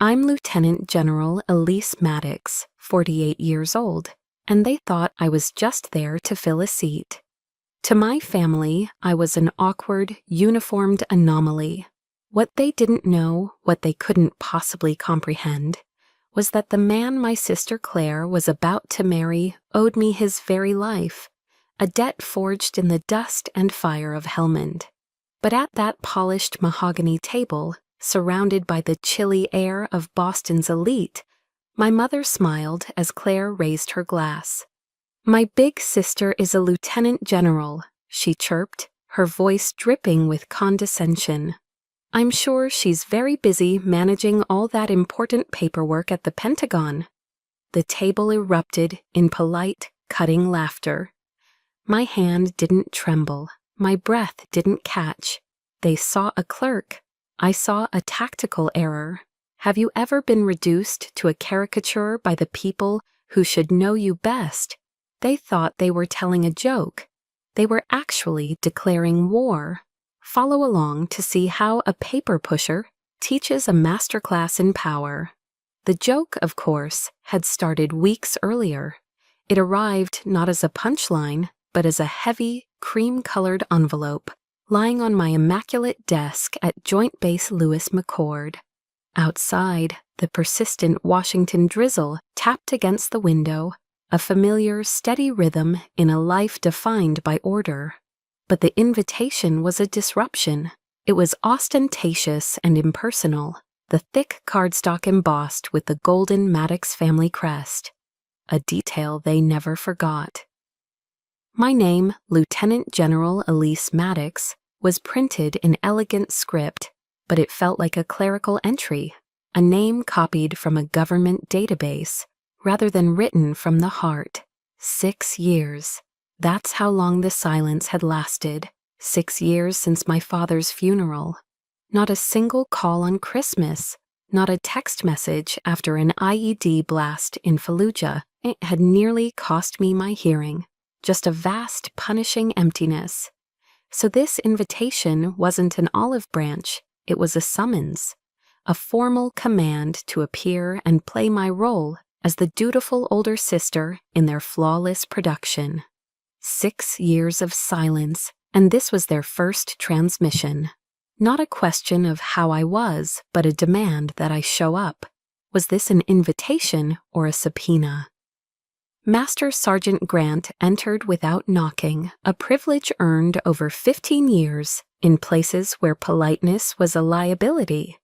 I'm Lieutenant General Elise Maddox, 48 years old, and they thought I was just there to fill a seat. To my family, I was an awkward, uniformed anomaly. What they didn't know, what they couldn't possibly comprehend, was that the man my sister Claire was about to marry owed me his very life, a debt forged in the dust and fire of Helmand. But at that polished mahogany table, surrounded by the chilly air of Boston's elite, my mother smiled as Claire raised her glass. "My big sister is a lieutenant general," she chirped, her voice dripping with condescension. "I'm sure she's very busy managing all that important paperwork at the Pentagon." The table erupted in polite, cutting laughter. My hand didn't tremble. My breath didn't catch. They saw a clerk. I saw a tactical error. Have you ever been reduced to a caricature by the people who should know you best? They thought they were telling a joke. They were actually declaring war. Follow along to see how a paper pusher teaches a masterclass in power. The joke, of course, had started weeks earlier. It arrived not as a punchline, but as a heavy, cream-colored envelope lying on my immaculate desk at Joint Base Lewis McChord. Outside, the persistent Washington drizzle tapped against the window, a familiar, steady rhythm in a life defined by order. But the invitation was a disruption. It was ostentatious and impersonal, the thick cardstock embossed with the golden Maddox family crest, a detail they never forgot. My name, Lieutenant General Elise Maddox, was printed in elegant script, but it felt like a clerical entry, a name copied from a government database, rather than written from the heart. 6 years. That's how long the silence had lasted. 6 years since my father's funeral. Not a single call on Christmas, not a text message after an IED blast in Fallujah. It had nearly cost me my hearing. Just a vast, punishing emptiness. So this invitation wasn't an olive branch, it was a summons, a formal command to appear and play my role as the dutiful older sister in their flawless production. 6 years of silence, and this was their first transmission. Not a question of how I was, but a demand that I show up. Was this an invitation or a subpoena? Master Sergeant Grant entered without knocking, a privilege earned over 15 years in places where politeness was a liability.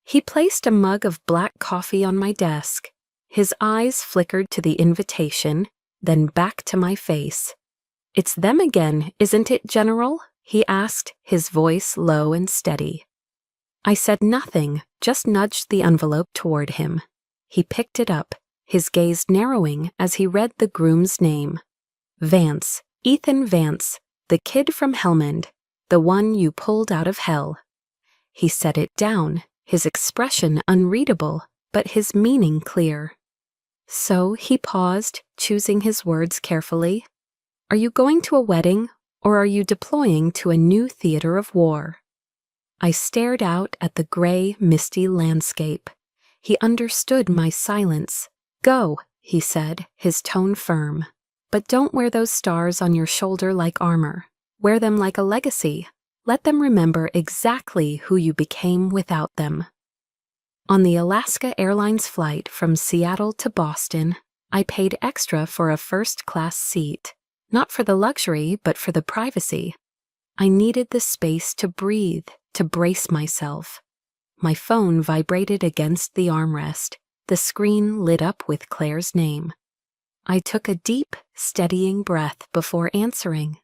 He placed a mug of black coffee on my desk. His eyes flickered to the invitation, then back to my face. "It's them again, isn't it, General?" he asked, his voice low and steady. I said nothing, just nudged the envelope toward him. He picked it up, his gaze narrowing as he read the groom's name. "Vance, Ethan Vance, the kid from Helmand, the one you pulled out of hell." He set it down, his expression unreadable, but his meaning clear. So he paused, choosing his words carefully. "Are you going to a wedding, or are you deploying to a new theater of war?" I stared out at the gray, misty landscape. He understood my silence. "Go," he said, his tone firm. "But don't wear those stars on your shoulder like armor. Wear them like a legacy. Let them remember exactly who you became without them." On the Alaska Airlines flight from Seattle to Boston, I paid extra for a first-class seat, not for the luxury, but for the privacy. I needed the space to breathe, to brace myself. My phone vibrated against the armrest. The screen lit up with Claire's name. I took a deep, steadying breath before answering.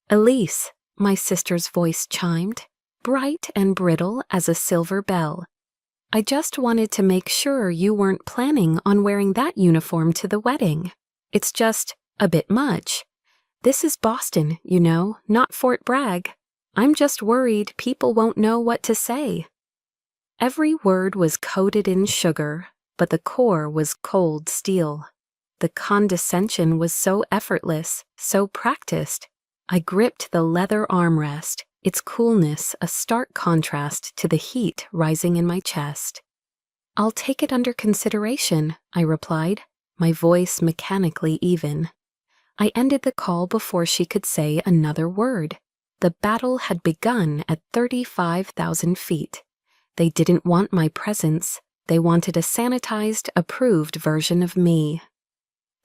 "Elise," my sister's voice chimed, bright and brittle as a silver bell. "I just wanted to make sure you weren't planning on wearing that uniform to the wedding. It's just a bit much. This is Boston, you know, not Fort Bragg. I'm just worried people won't know what to say." Every word was coated in sugar, but the core was cold steel. The condescension was so effortless, so practiced. I gripped the leather armrest, its coolness a stark contrast to the heat rising in my chest. "I'll take it under consideration," I replied, my voice mechanically even. I ended the call before she could say another word. The battle had begun at 35,000 feet. They didn't want my presence. They wanted a sanitized, approved version of me.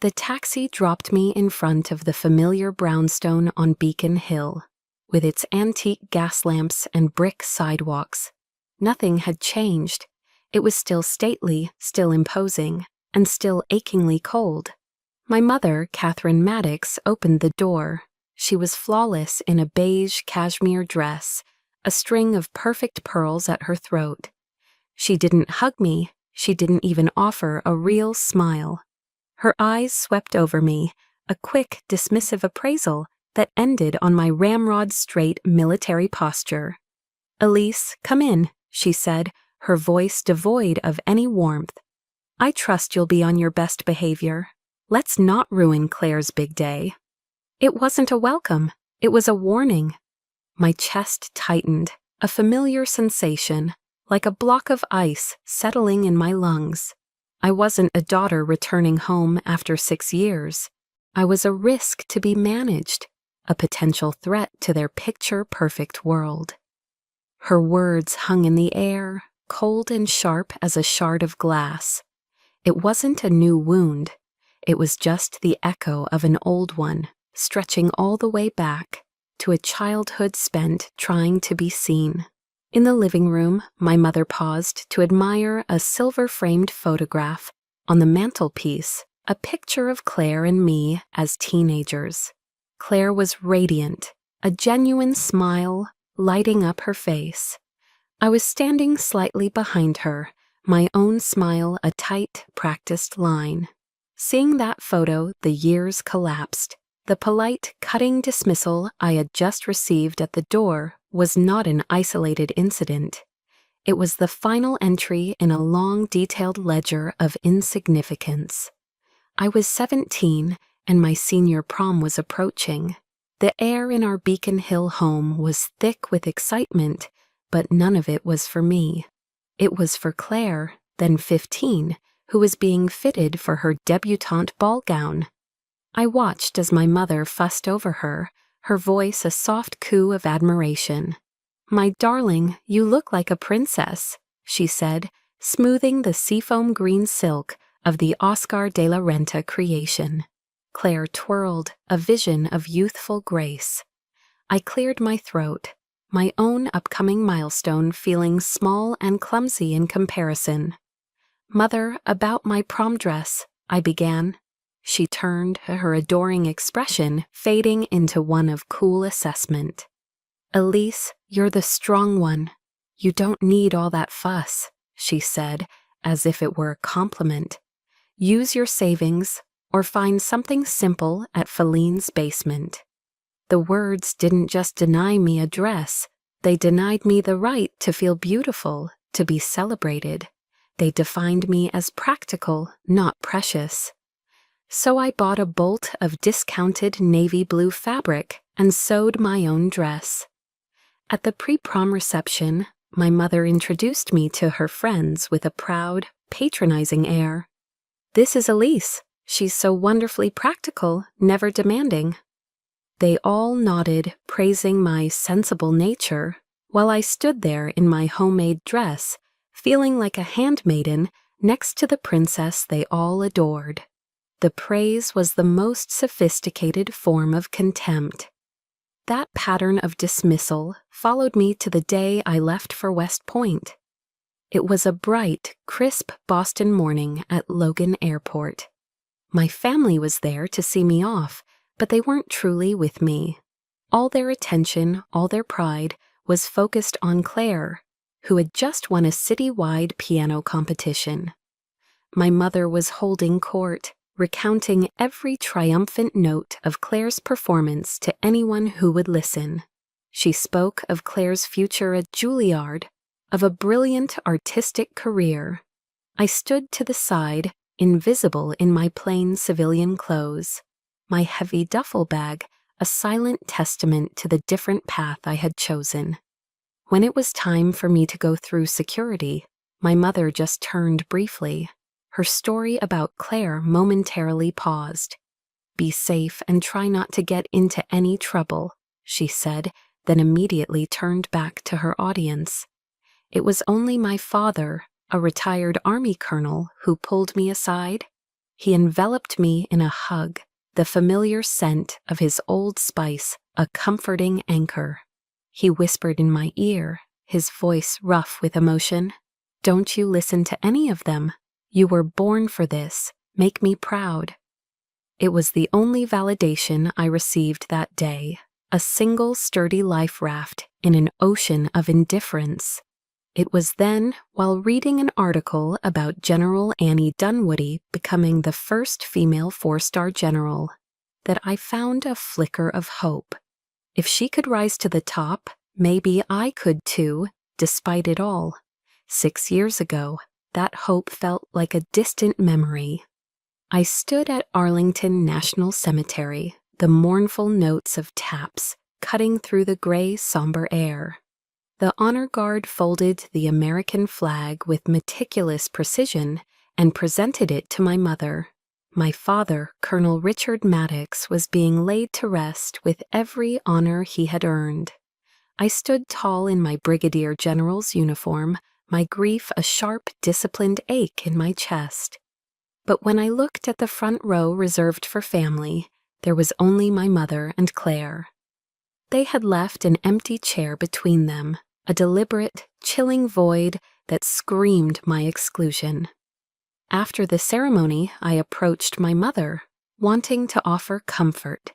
The taxi dropped me in front of the familiar brownstone on Beacon Hill, with its antique gas lamps and brick sidewalks. Nothing had changed. It was still stately, still imposing, and still achingly cold. My mother, Catherine Maddox, opened the door. She was flawless in a beige cashmere dress, a string of perfect pearls at her throat. She didn't hug me. She didn't even offer a real smile. Her eyes swept over me, a quick, dismissive appraisal that ended on my ramrod-straight military posture. "Elise, come in," she said, her voice devoid of any warmth. "I trust you'll be on your best behavior. Let's not ruin Claire's big day." It wasn't a welcome. It was a warning. My chest tightened, a familiar sensation, like a block of ice settling in my lungs. I wasn't a daughter returning home after 6 years. I was a risk to be managed, a potential threat to their picture-perfect world. Her words hung in the air, cold and sharp as a shard of glass. It wasn't a new wound. It was just the echo of an old one, stretching all the way back to a childhood spent trying to be seen. In the living room, my mother paused to admire a silver-framed photograph on the mantelpiece, a picture of Claire and me as teenagers. Claire was radiant, a genuine smile lighting up her face. I was standing slightly behind her, my own smile a tight, practiced line. Seeing that photo, the years collapsed. The polite, cutting dismissal I had just received at the door was not an isolated incident. It was the final entry in a long, detailed ledger of insignificance. I was 17, and my senior prom was approaching. The air in our Beacon Hill home was thick with excitement, but none of it was for me. It was for Claire, then 15, who was being fitted for her debutante ball gown. I watched as my mother fussed over her, her voice a soft coo of admiration. "My darling, you look like a princess," she said, smoothing the seafoam green silk of the Oscar de la Renta creation. Claire twirled, a vision of youthful grace. I cleared my throat, my own upcoming milestone feeling small and clumsy in comparison. "Mother, about my prom dress," I began. She turned, her adoring expression fading into one of cool assessment. "Elise, you're the strong one. You don't need all that fuss," she said, as if it were a compliment. "Use your savings, or find something simple at Feline's basement." The words didn't just deny me a dress. They denied me the right to feel beautiful, to be celebrated. They defined me as practical, not precious. So I bought a bolt of discounted navy blue fabric and sewed my own dress. At the pre-prom reception, my mother introduced me to her friends with a proud, patronizing air. "This is Elise. She's so wonderfully practical, never demanding." They all nodded, praising my sensible nature, while I stood there in my homemade dress, feeling like a handmaiden next to the princess they all adored. The praise was the most sophisticated form of contempt. That pattern of dismissal followed me to the day I left for West Point. It was a bright, crisp Boston morning at Logan Airport. My family was there to see me off, but they weren't truly with me. All their attention, all their pride, was focused on Claire, who had just won a citywide piano competition. My mother was holding court, recounting every triumphant note of Claire's performance to anyone who would listen. She spoke of Claire's future at Juilliard, of a brilliant artistic career. I stood to the side, invisible in my plain civilian clothes, my heavy duffel bag a silent testament to the different path I had chosen. When it was time for me to go through security, My mother just turned briefly. Her story about Claire momentarily paused. "Be safe and try not to get into any trouble," she said, then immediately turned back to her audience. It was only my father, a retired Army colonel, who pulled me aside. He enveloped me in a hug, the familiar scent of his Old Spice, a comforting anchor. He whispered in my ear, his voice rough with emotion, "Don't you listen to any of them. You were born for this. Make me proud." It was the only validation I received that day, a single sturdy life raft in an ocean of indifference. It was then, while reading an article about General Annie Dunwoody becoming the first female four-star general, that I found a flicker of hope. If she could rise to the top, maybe I could too, despite it all. 6 years ago, that hope felt like a distant memory. I stood at Arlington National Cemetery, the mournful notes of taps cutting through the gray, somber air. The honor guard folded the American flag with meticulous precision and presented it to my mother. My father, Colonel Richard Maddox, was being laid to rest with every honor he had earned. I stood tall in my brigadier general's uniform, my grief a sharp, disciplined ache in my chest. But when I looked at the front row reserved for family, there was only my mother and Claire. They had left an empty chair between them, a deliberate, chilling void that screamed my exclusion. After the ceremony, I approached my mother, wanting to offer comfort.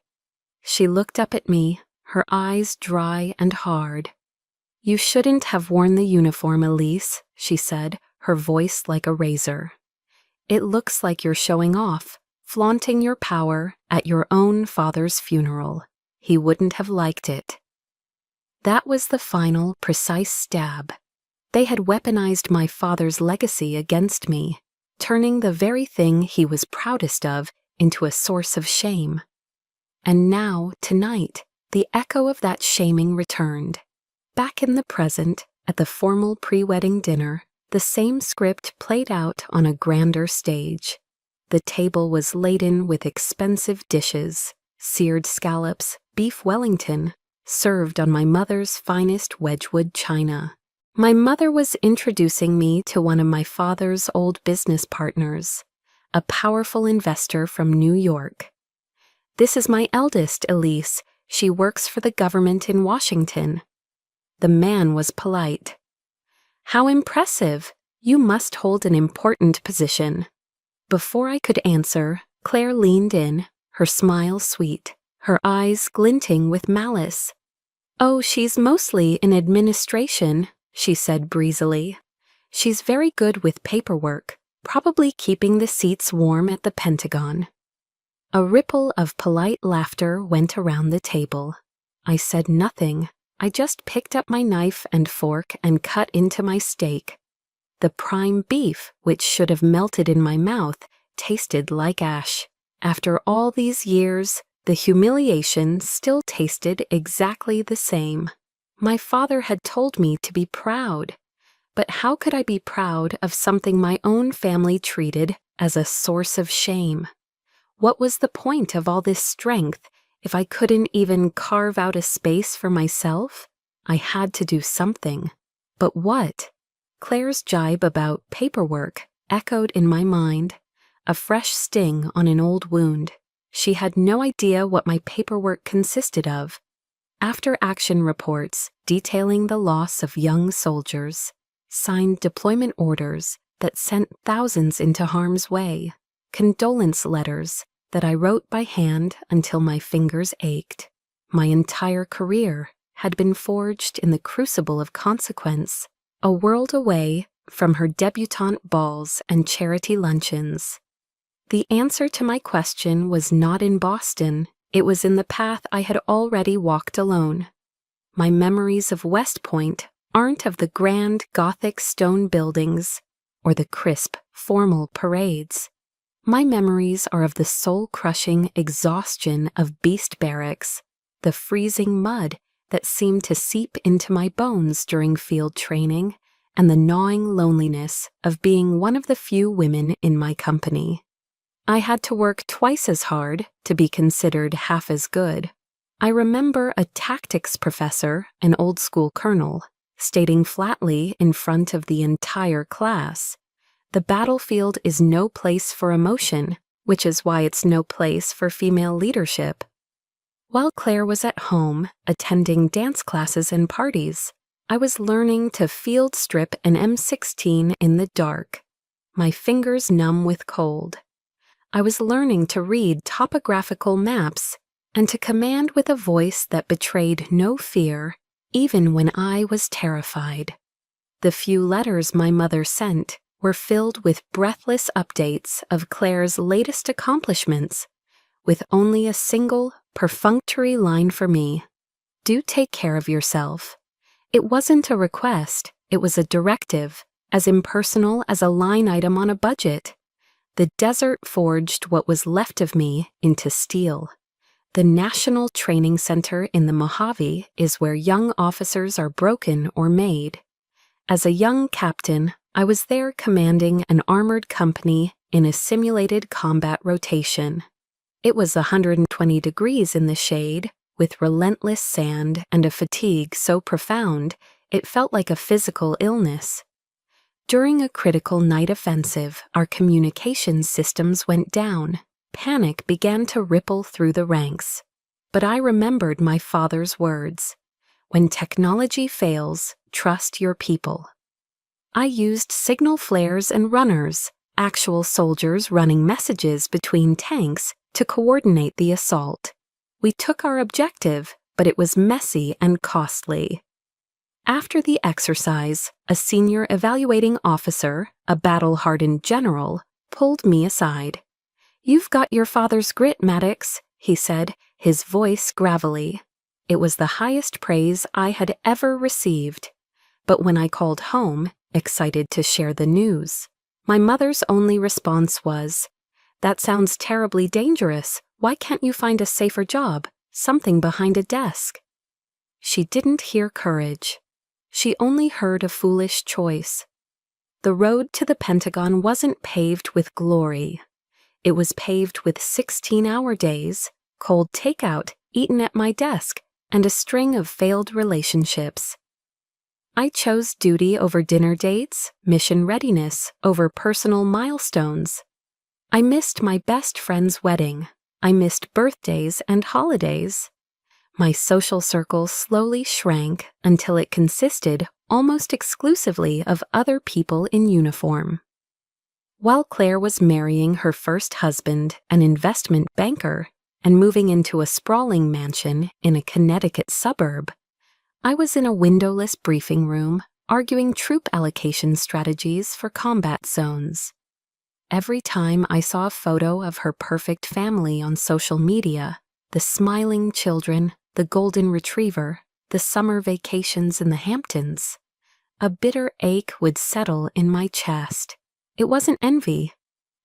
She looked up at me, her eyes dry and hard. "You shouldn't have worn the uniform, Elise," she said, her voice like a razor. "It looks like you're showing off, flaunting your power at your own father's funeral. He wouldn't have liked it." That was the final, precise stab. They had weaponized my father's legacy against me, turning the very thing he was proudest of into a source of shame. And now, tonight, the echo of that shaming returned. Back in the present, at the formal pre-wedding dinner, the same script played out on a grander stage. The table was laden with expensive dishes, seared scallops, beef Wellington, served on my mother's finest Wedgwood china. My mother was introducing me to one of my father's old business partners, a powerful investor from New York. "This is my eldest, Elise. She works for the government in Washington." The man was polite. "How impressive! You must hold an important position." Before I could answer, Claire leaned in, her smile sweet, her eyes glinting with malice. "Oh, she's mostly in administration," she said breezily. "She's very good with paperwork, probably keeping the seats warm at the Pentagon." A ripple of polite laughter went around the table. I said nothing. I just picked up my knife and fork and cut into my steak. The prime beef, which should have melted in my mouth, tasted like ash. After all these years, the humiliation still tasted exactly the same. My father had told me to be proud, but how could I be proud of something my own family treated as a source of shame? What was the point of all this strength if I couldn't even carve out a space for myself? I had to do something. But what? Claire's jibe about paperwork echoed in my mind, a fresh sting on an old wound. She had no idea what my paperwork consisted of. After-action reports detailing the loss of young soldiers, signed deployment orders that sent thousands into harm's way, condolence letters that I wrote by hand until my fingers ached. My entire career had been forged in the crucible of consequence, a world away from her debutante balls and charity luncheons. The answer to my question was not in Boston. It was in the path I had already walked alone. My memories of West Point aren't of the grand Gothic stone buildings or the crisp, formal parades. My memories are of the soul-crushing exhaustion of beast barracks, the freezing mud that seemed to seep into my bones during field training, and the gnawing loneliness of being one of the few women in my company. I had to work twice as hard to be considered half as good. I remember a tactics professor, an old-school colonel, stating flatly in front of the entire class, "The battlefield is no place for emotion, which is why it's no place for female leadership." While Claire was at home, attending dance classes and parties, I was learning to field strip an M16 in the dark, my fingers numb with cold. I was learning to read topographical maps and to command with a voice that betrayed no fear, even when I was terrified. The few letters my mother sent were filled with breathless updates of Claire's latest accomplishments, with only a single, perfunctory line for me: "Do take care of yourself." It wasn't a request, it was a directive, as impersonal as a line item on a budget. The desert forged what was left of me into steel. The National Training Center in the Mojave is where young officers are broken or made. As a young captain, I was there commanding an armored company in a simulated combat rotation. It was 120 degrees in the shade, with relentless sand and a fatigue so profound it felt like a physical illness. During a critical night offensive, our communications systems went down. Panic began to ripple through the ranks. But I remembered my father's words: "When technology fails, trust your people." I used signal flares and runners, actual soldiers running messages between tanks, to coordinate the assault. We took our objective, but it was messy and costly. After the exercise, a senior evaluating officer, a battle-hardened general, pulled me aside. "You've got your father's grit, Maddox," he said, his voice gravelly. It was the highest praise I had ever received. But when I called home, excited to share the news, my mother's only response was, "That sounds terribly dangerous. Why can't you find a safer job, something behind a desk?" She didn't hear courage. She only heard a foolish choice. The road to the Pentagon wasn't paved with glory. It was paved with 16-hour days, cold takeout eaten at my desk, and a string of failed relationships. I chose duty over dinner dates, mission readiness over personal milestones. I missed my best friend's wedding. I missed birthdays and holidays. My social circle slowly shrank until it consisted almost exclusively of other people in uniform. While Claire was marrying her first husband, an investment banker, and moving into a sprawling mansion in a Connecticut suburb, I was in a windowless briefing room arguing troop allocation strategies for combat zones. Every time I saw a photo of her perfect family on social media, the smiling children, the golden retriever, the summer vacations in the Hamptons, a bitter ache would settle in my chest. It wasn't envy.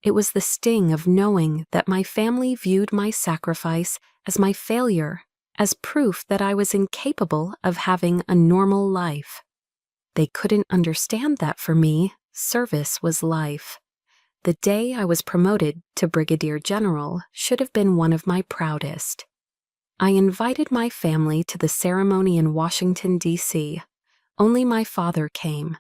It was the sting of knowing that my family viewed my sacrifice as my failure, as proof that I was incapable of having a normal life. They couldn't understand that for me, service was life. The day I was promoted to Brigadier General should have been one of my proudest. I invited my family to the ceremony in Washington, D.C. Only my father came.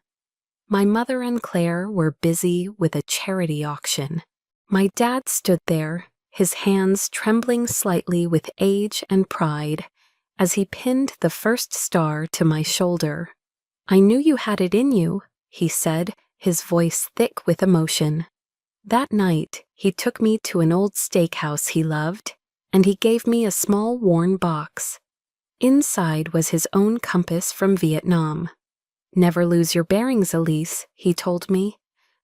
My mother and Claire were busy with a charity auction. My dad stood there, his hands trembling slightly with age and pride, as he pinned the first star to my shoulder. "I knew you had it in you," he said, his voice thick with emotion. That night, he took me to an old steakhouse he loved, and he gave me a small worn box. Inside was his own compass from Vietnam. "Never lose your bearings, Elise," he told me,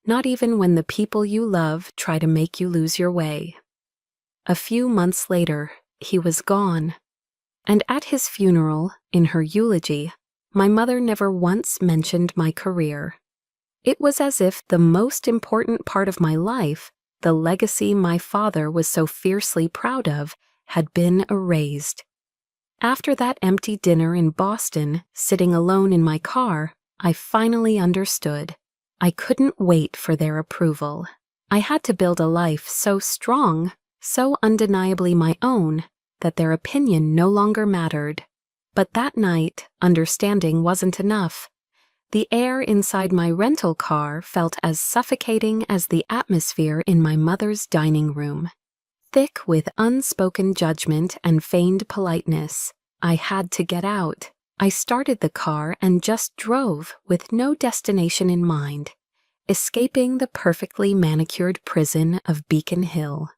"not even when the people you love try to make you lose your way." A few months later, he was gone. And at his funeral, in her eulogy, my mother never once mentioned my career. It was as if the most important part of my life, the legacy my father was so fiercely proud of, had been erased. After that empty dinner in Boston, sitting alone in my car, I finally understood. I couldn't wait for their approval. I had to build a life so strong, so undeniably my own, that their opinion no longer mattered. But that night, understanding wasn't enough. The air inside my rental car felt as suffocating as the atmosphere in my mother's dining room. Thick with unspoken judgment and feigned politeness, I had to get out. I started the car and just drove with no destination in mind, escaping the perfectly manicured prison of Beacon Hill.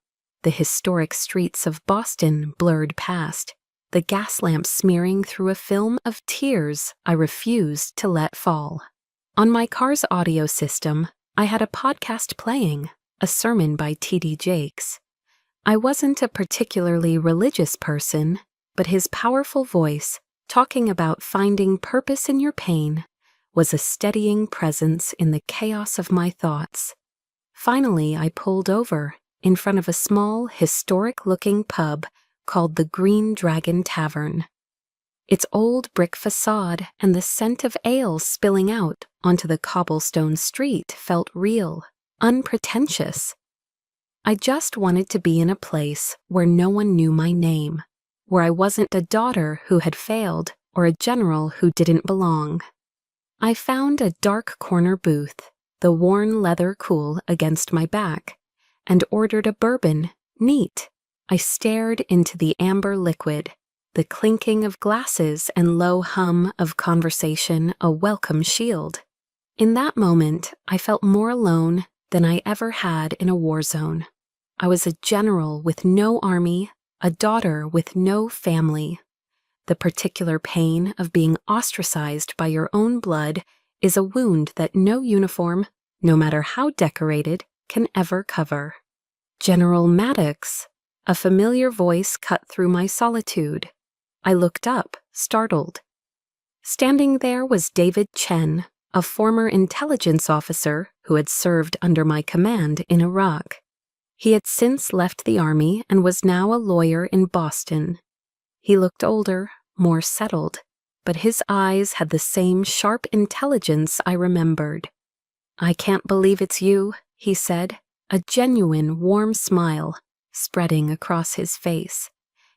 The historic streets of Boston blurred past, the gas lamps smearing through a film of tears I refused to let fall. On my car's audio system, I had a podcast playing, a sermon by T.D. Jakes. I wasn't a particularly religious person, but his powerful voice, talking about finding purpose in your pain, was a steadying presence in the chaos of my thoughts. Finally, I pulled over in front of a small, historic-looking pub called the Green Dragon Tavern. Its old brick facade and the scent of ale spilling out onto the cobblestone street felt real, unpretentious. I just wanted to be in a place where no one knew my name, where I wasn't a daughter who had failed or a general who didn't belong. I found a dark corner booth, the worn leather cool against my back, and ordered a bourbon, neat. I stared into the amber liquid, the clinking of glasses and low hum of conversation a welcome shield. In that moment, I felt more alone than I ever had in a war zone. I was a general with no army, a daughter with no family. The particular pain of being ostracized by your own blood is a wound that no uniform, no matter how decorated, can ever cover. General Maddox, a familiar voice cut through my solitude. I looked up, startled. Standing there was David Chen, a former intelligence officer who had served under my command in Iraq. He had since left the army and was now a lawyer in Boston. He looked older, more settled, but his eyes had the same sharp intelligence I remembered. "I can't believe it's you," he said, a genuine warm smile spreading across his face.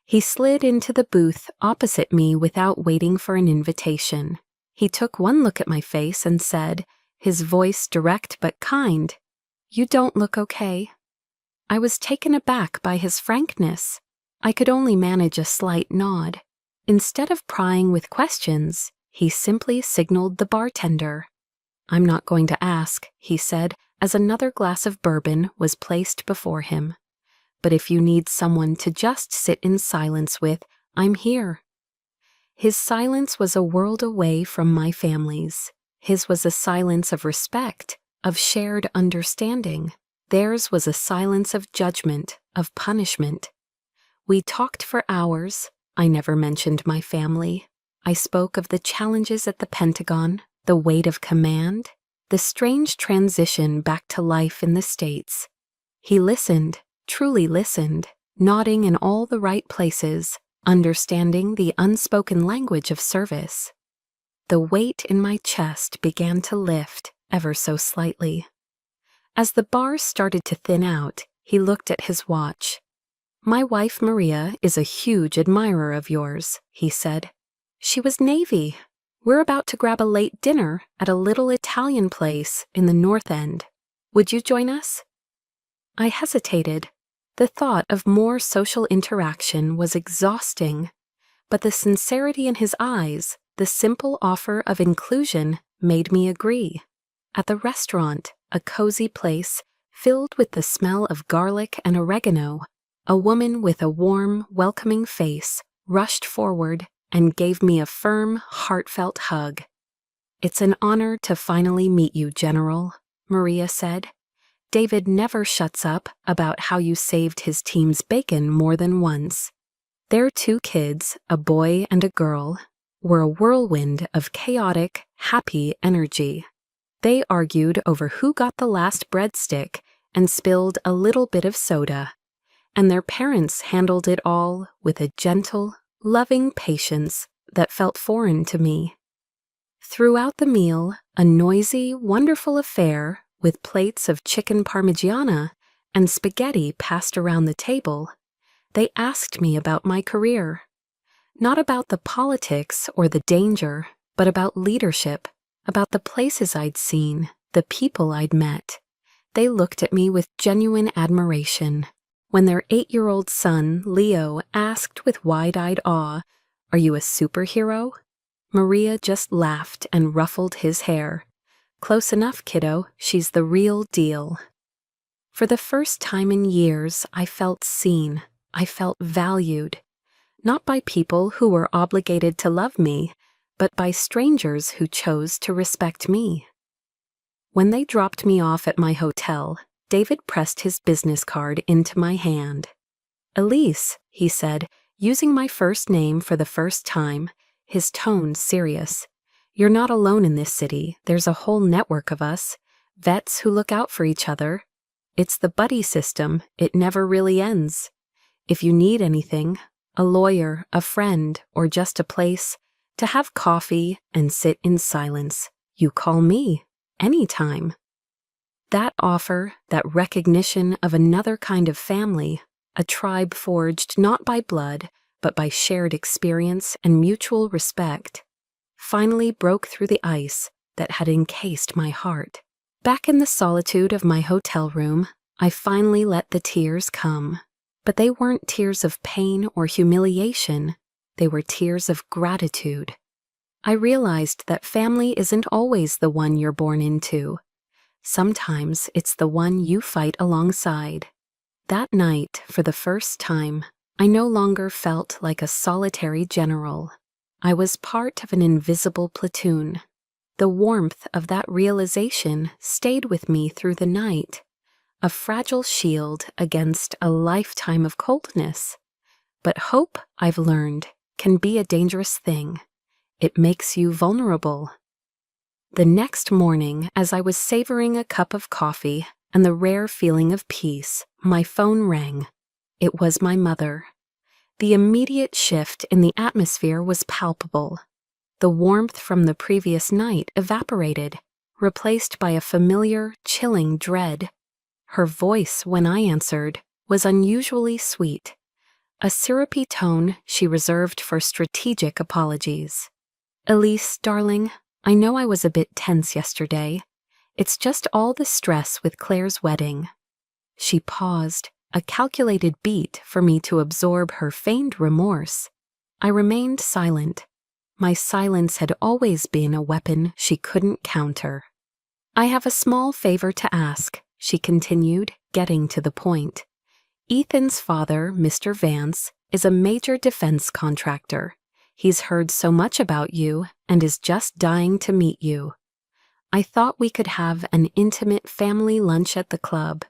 He slid into the booth opposite me without waiting for an invitation. He took one look at my face and said, his voice direct but kind, "You don't look okay." I was taken aback by his frankness. I could only manage a slight nod. Instead of prying with questions, he simply signaled the bartender. "I'm not going to ask," he said, as another glass of bourbon was placed before him. "But if you need someone to just sit in silence with, I'm here." His silence was a world away from my family's. His was a silence of respect, of shared understanding. Theirs was a silence of judgment, of punishment. We talked for hours. I never mentioned my family. I spoke of the challenges at the Pentagon, the weight of command, the strange transition back to life in the States. He listened, truly listened, nodding in all the right places, understanding the unspoken language of service. The weight in my chest began to lift ever so slightly. As the bar started to thin out, he looked at his watch. "My wife Maria is a huge admirer of yours," he said. "She was Navy. We're about to grab a late dinner at a little Italian place in the North End. Would you join us?" I hesitated. The thought of more social interaction was exhausting, but the sincerity in his eyes, the simple offer of inclusion, made me agree. At the restaurant, a cozy place filled with the smell of garlic and oregano, a woman with a warm, welcoming face rushed forward and gave me a firm, heartfelt hug. "It's an honor to finally meet you, General," Maria said. "David never shuts up about how you saved his team's bacon more than once." Their 2 kids, a boy and a girl, were a whirlwind of chaotic, happy energy. They argued over who got the last breadstick and spilled a little bit of soda, and their parents handled it all with a gentle, loving patience that felt foreign to me. Throughout the meal, a noisy, wonderful affair with plates of chicken parmigiana and spaghetti passed around the table. They asked me about my career. Not about the politics or the danger, but about leadership, about the places I'd seen, the people I'd met. They looked at me with genuine admiration. When their 8-year-old son, Leo, asked with wide-eyed awe, "Are you a superhero?" Maria just laughed and ruffled his hair. "Close enough, kiddo. She's the real deal." For the first time in years, I felt seen. I felt valued. Not by people who were obligated to love me, but by strangers who chose to respect me. When they dropped me off at my hotel, David pressed his business card into my hand. "Elise," he said, using my first name for the first time, his tone serious. "You're not alone in this city. There's a whole network of us, vets who look out for each other. It's the buddy system. It never really ends. If you need anything, a lawyer, a friend, or just a place to have coffee and sit in silence, you call me, anytime." That offer, that recognition of another kind of family, a tribe forged not by blood, but by shared experience and mutual respect, finally broke through the ice that had encased my heart. Back in the solitude of my hotel room, I finally let the tears come. But they weren't tears of pain or humiliation. They were tears of gratitude. I realized that family isn't always the one you're born into. Sometimes it's the one you fight alongside. That night, for the first time, I no longer felt like a solitary general. I was part of an invisible platoon. The warmth of that realization stayed with me through the night. A fragile shield against a lifetime of coldness. But hope, I've learned, can be a dangerous thing. It makes you vulnerable. The next morning, as I was savoring a cup of coffee and the rare feeling of peace, my phone rang. It was my mother. The immediate shift in the atmosphere was palpable. The warmth from the previous night evaporated, replaced by a familiar, chilling dread. Her voice, when I answered, was unusually sweet, a syrupy tone she reserved for strategic apologies. "Elise, darling, I know I was a bit tense yesterday. It's just all the stress with Claire's wedding." She paused, a calculated beat for me to absorb her feigned remorse. I remained silent. My silence had always been a weapon she couldn't counter. "I have a small favor to ask," she continued, getting to the point. "Ethan's father, Mr. Vance, is a major defense contractor. He's heard so much about you and is just dying to meet you. I thought we could have an intimate family lunch at the club.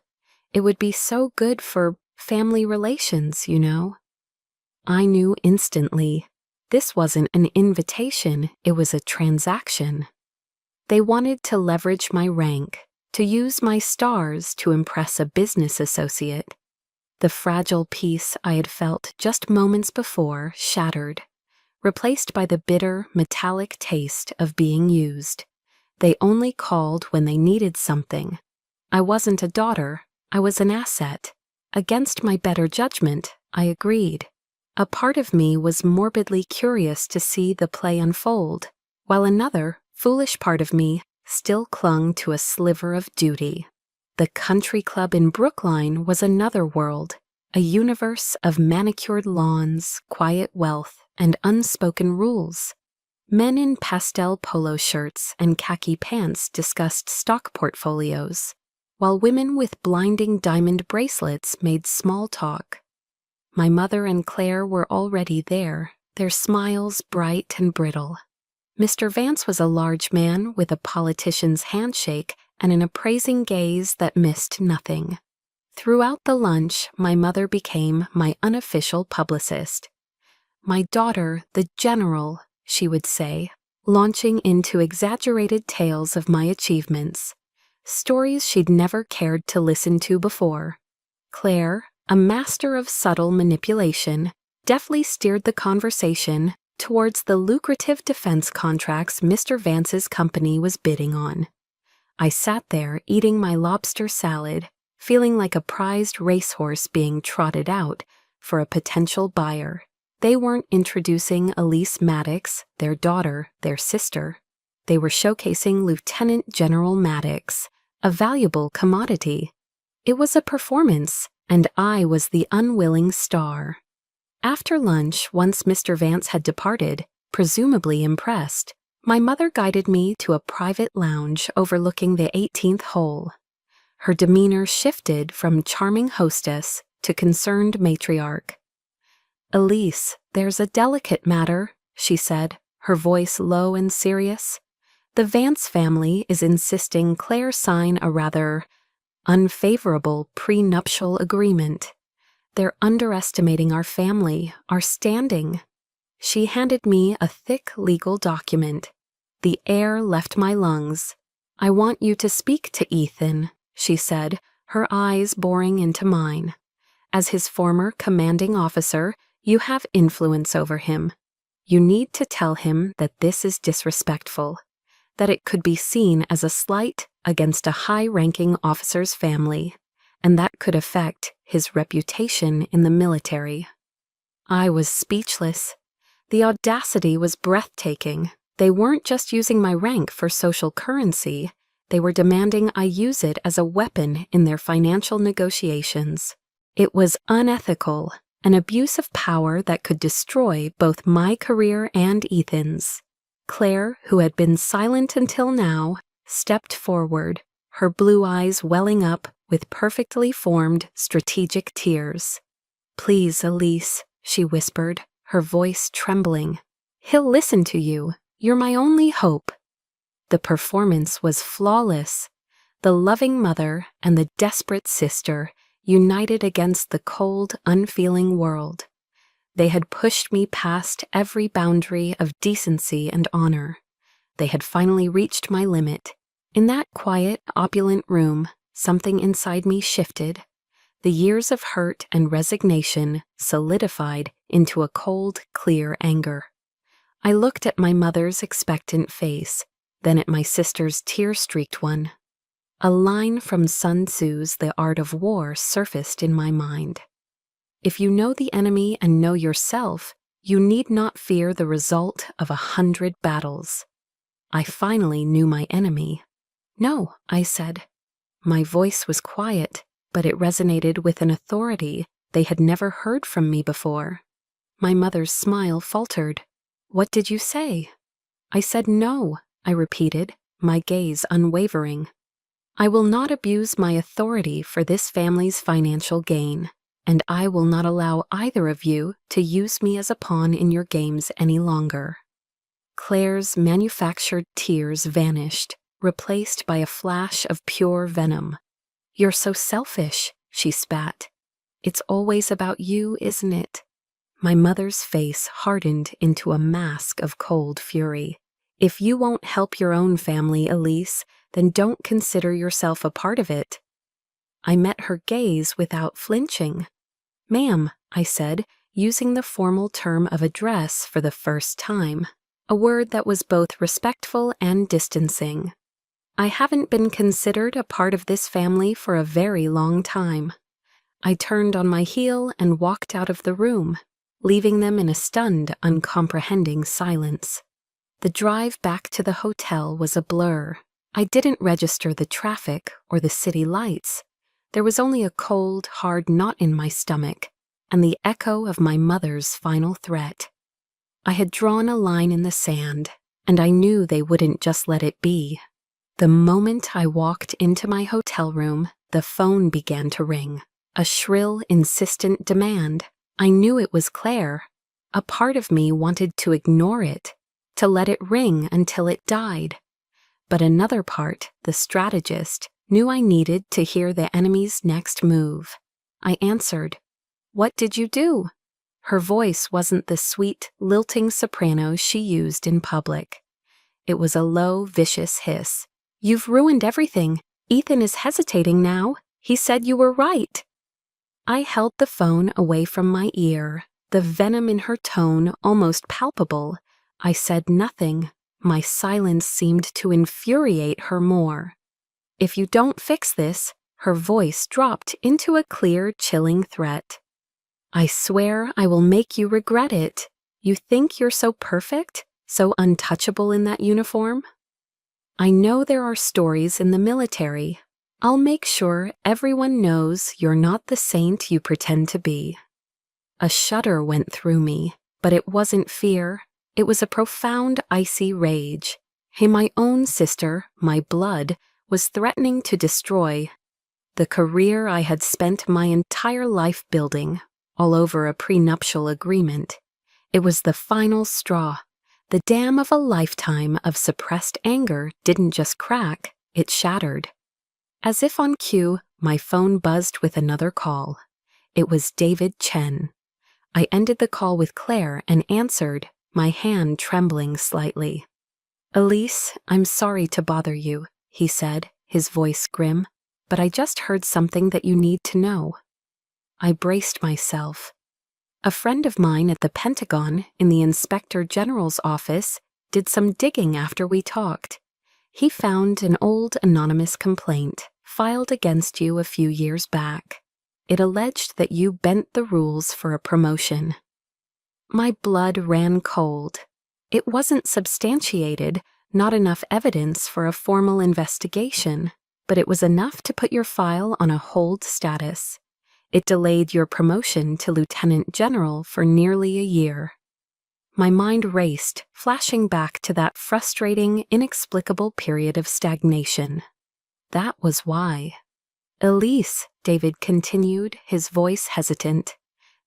It would be so good for family relations, you know." I knew instantly. This wasn't an invitation, it was a transaction. They wanted to leverage my rank, to use my stars to impress a business associate. The fragile peace I had felt just moments before shattered, replaced by the bitter, metallic taste of being used. They only called when they needed something. I wasn't a daughter, I was an asset. Against my better judgment, I agreed. A part of me was morbidly curious to see the play unfold, while another, foolish part of me still clung to a sliver of duty. The country club in Brookline was another world, a universe of manicured lawns, quiet wealth, and unspoken rules. Men in pastel polo shirts and khaki pants discussed stock portfolios, while women with blinding diamond bracelets made small talk. My mother and Claire were already there, their smiles bright and brittle. Mr. Vance was a large man with a politician's handshake and an appraising gaze that missed nothing. Throughout the lunch, my mother became my unofficial publicist. "My daughter, the general," she would say, launching into exaggerated tales of my achievements, stories she'd never cared to listen to before. Claire, a master of subtle manipulation, deftly steered the conversation towards the lucrative defense contracts Mr. Vance's company was bidding on. I sat there eating my lobster salad, feeling like a prized racehorse being trotted out for a potential buyer. They weren't introducing Elise Maddox, their daughter, their sister. They were showcasing Lieutenant General Maddox, a valuable commodity. It was a performance, and I was the unwilling star. After lunch, once Mr. Vance had departed, presumably impressed, my mother guided me to a private lounge overlooking the 18th hole. Her demeanor shifted from charming hostess to concerned matriarch. "Elise, there's a delicate matter," she said, her voice low and serious. "The Vance family is insisting Claire sign a rather unfavorable prenuptial agreement. They're underestimating our family, our standing." She handed me a thick legal document. The air left my lungs. "I want you to speak to Ethan," she said, her eyes boring into mine. "As his former commanding officer, you have influence over him. You need to tell him that this is disrespectful, that it could be seen as a slight against a high-ranking officer's family, and that could affect his reputation in the military." I was speechless. The audacity was breathtaking. They weren't just using my rank for social currency, they were demanding I use it as a weapon in their financial negotiations. It was unethical, an abuse of power that could destroy both my career and Ethan's. Claire, who had been silent until now, stepped forward, her blue eyes welling up with perfectly formed, strategic tears. "Please, Elise," she whispered, her voice trembling. "He'll listen to you. You're my only hope." The performance was flawless. The loving mother and the desperate sister united against the cold, unfeeling world. They had pushed me past every boundary of decency and honor. They had finally reached my limit. In that quiet, opulent room, something inside me shifted. The years of hurt and resignation solidified into a cold, clear anger. I looked at my mother's expectant face, then at my sister's tear-streaked one. A line from Sun Tzu's The Art of War surfaced in my mind. If you know the enemy and know yourself, you need not fear the result of 100 battles. I finally knew my enemy. "No," I said. My voice was quiet, but it resonated with an authority they had never heard from me before. My mother's smile faltered. "What did you say?" "I said no," I repeated, my gaze unwavering. "I will not abuse my authority for this family's financial gain, and I will not allow either of you to use me as a pawn in your games any longer." Claire's manufactured tears vanished, replaced by a flash of pure venom. "You're so selfish," she spat. "It's always about you, isn't it?" My mother's face hardened into a mask of cold fury. "If you won't help your own family, Elise, then don't consider yourself a part of it." I met her gaze without flinching. "Ma'am," I said, using the formal term of address for the first time, a word that was both respectful and distancing. "I haven't been considered a part of this family for a very long time." I turned on my heel and walked out of the room, leaving them in a stunned, uncomprehending silence. The drive back to the hotel was a blur. I didn't register the traffic or the city lights. There was only a cold, hard knot in my stomach and the echo of my mother's final threat. I had drawn a line in the sand, and I knew they wouldn't just let it be. The moment I walked into my hotel room, the phone began to ring. A shrill, insistent demand. I knew it was Claire. A part of me wanted to ignore it, to let it ring until it died. But another part, the strategist, knew I needed to hear the enemy's next move. I answered. "What did you do?" Her voice wasn't the sweet, lilting soprano she used in public. It was a low, vicious hiss. "You've ruined everything. Ethan is hesitating now. He said you were right." I held the phone away from my ear, the venom in her tone almost palpable. I said nothing. My silence seemed to infuriate her more. "If you don't fix this," her voice dropped into a clear, chilling threat. "I swear I will make you regret it. You think you're so perfect, so untouchable in that uniform? I know there are stories in the military. I'll make sure everyone knows you're not the saint you pretend to be." A shudder went through me, but it wasn't fear. It was a profound, icy rage. My own sister, my blood, was threatening to destroy the career I had spent my entire life building, all over a prenuptial agreement. It was the final straw. The dam of a lifetime of suppressed anger didn't just crack, it shattered. As if on cue, my phone buzzed with another call. It was David Chen. I ended the call with Claire and answered, my hand trembling slightly. "Elise, I'm sorry to bother you," he said, his voice grim, "but I just heard something that you need to know." I braced myself. A friend of mine at the Pentagon, in the Inspector General's office, did some digging after we talked. He found an old anonymous complaint filed against you a few years back. It alleged that you bent the rules for a promotion. My blood ran cold. It wasn't substantiated, not enough evidence for a formal investigation, but it was enough to put your file on a hold status. It delayed your promotion to Lieutenant General for nearly a year. My mind raced, flashing back to that frustrating, inexplicable period of stagnation. That was why. "Elise," David continued, his voice hesitant.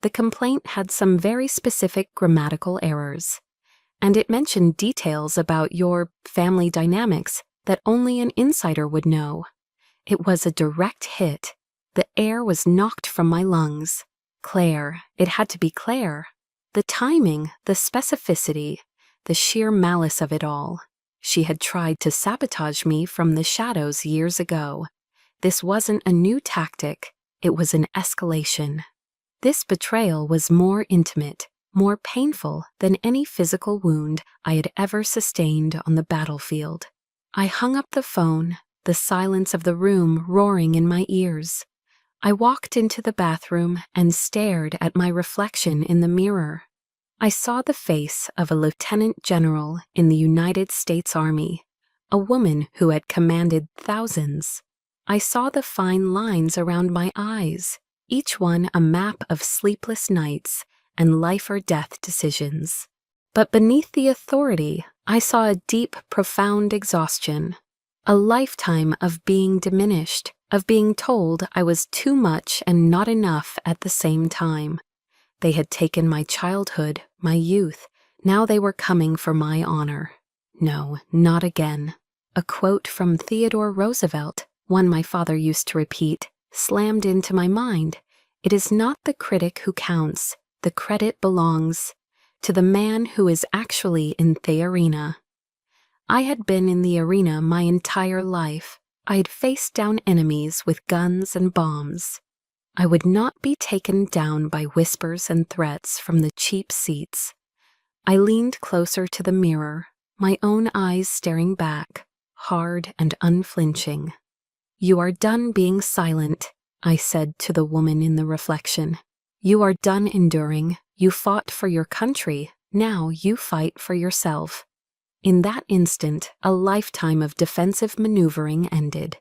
"The complaint had some very specific grammatical errors, and it mentioned details about your family dynamics that only an insider would know. It was a direct hit. The air was knocked from my lungs. Claire, it had to be Claire. The timing, the specificity, the sheer malice of it all. She had tried to sabotage me from the shadows years ago. This wasn't a new tactic, it was an escalation. This betrayal was more intimate, more painful than any physical wound I had ever sustained on the battlefield. I hung up the phone, the silence of the room roaring in my ears. I walked into the bathroom and stared at my reflection in the mirror. I saw the face of a lieutenant general in the United States Army, a woman who had commanded thousands. I saw the fine lines around my eyes, each one a map of sleepless nights and life-or-death decisions. But beneath the authority, I saw a deep, profound exhaustion, a lifetime of being diminished, of being told I was too much and not enough at the same time. They had taken my childhood, my youth. Now they were coming for my honor. No, not again. A quote from Theodore Roosevelt, one my father used to repeat, slammed into my mind. "It is not the critic who counts. The credit belongs to the man who is actually in the arena." I had been in the arena my entire life. I had faced down enemies with guns and bombs. I would not be taken down by whispers and threats from the cheap seats. I leaned closer to the mirror, my own eyes staring back, hard and unflinching. "You are done being silent," I said to the woman in the reflection. "You are done enduring. You fought for your country. Now you fight for yourself." In that instant, a lifetime of defensive maneuvering ended.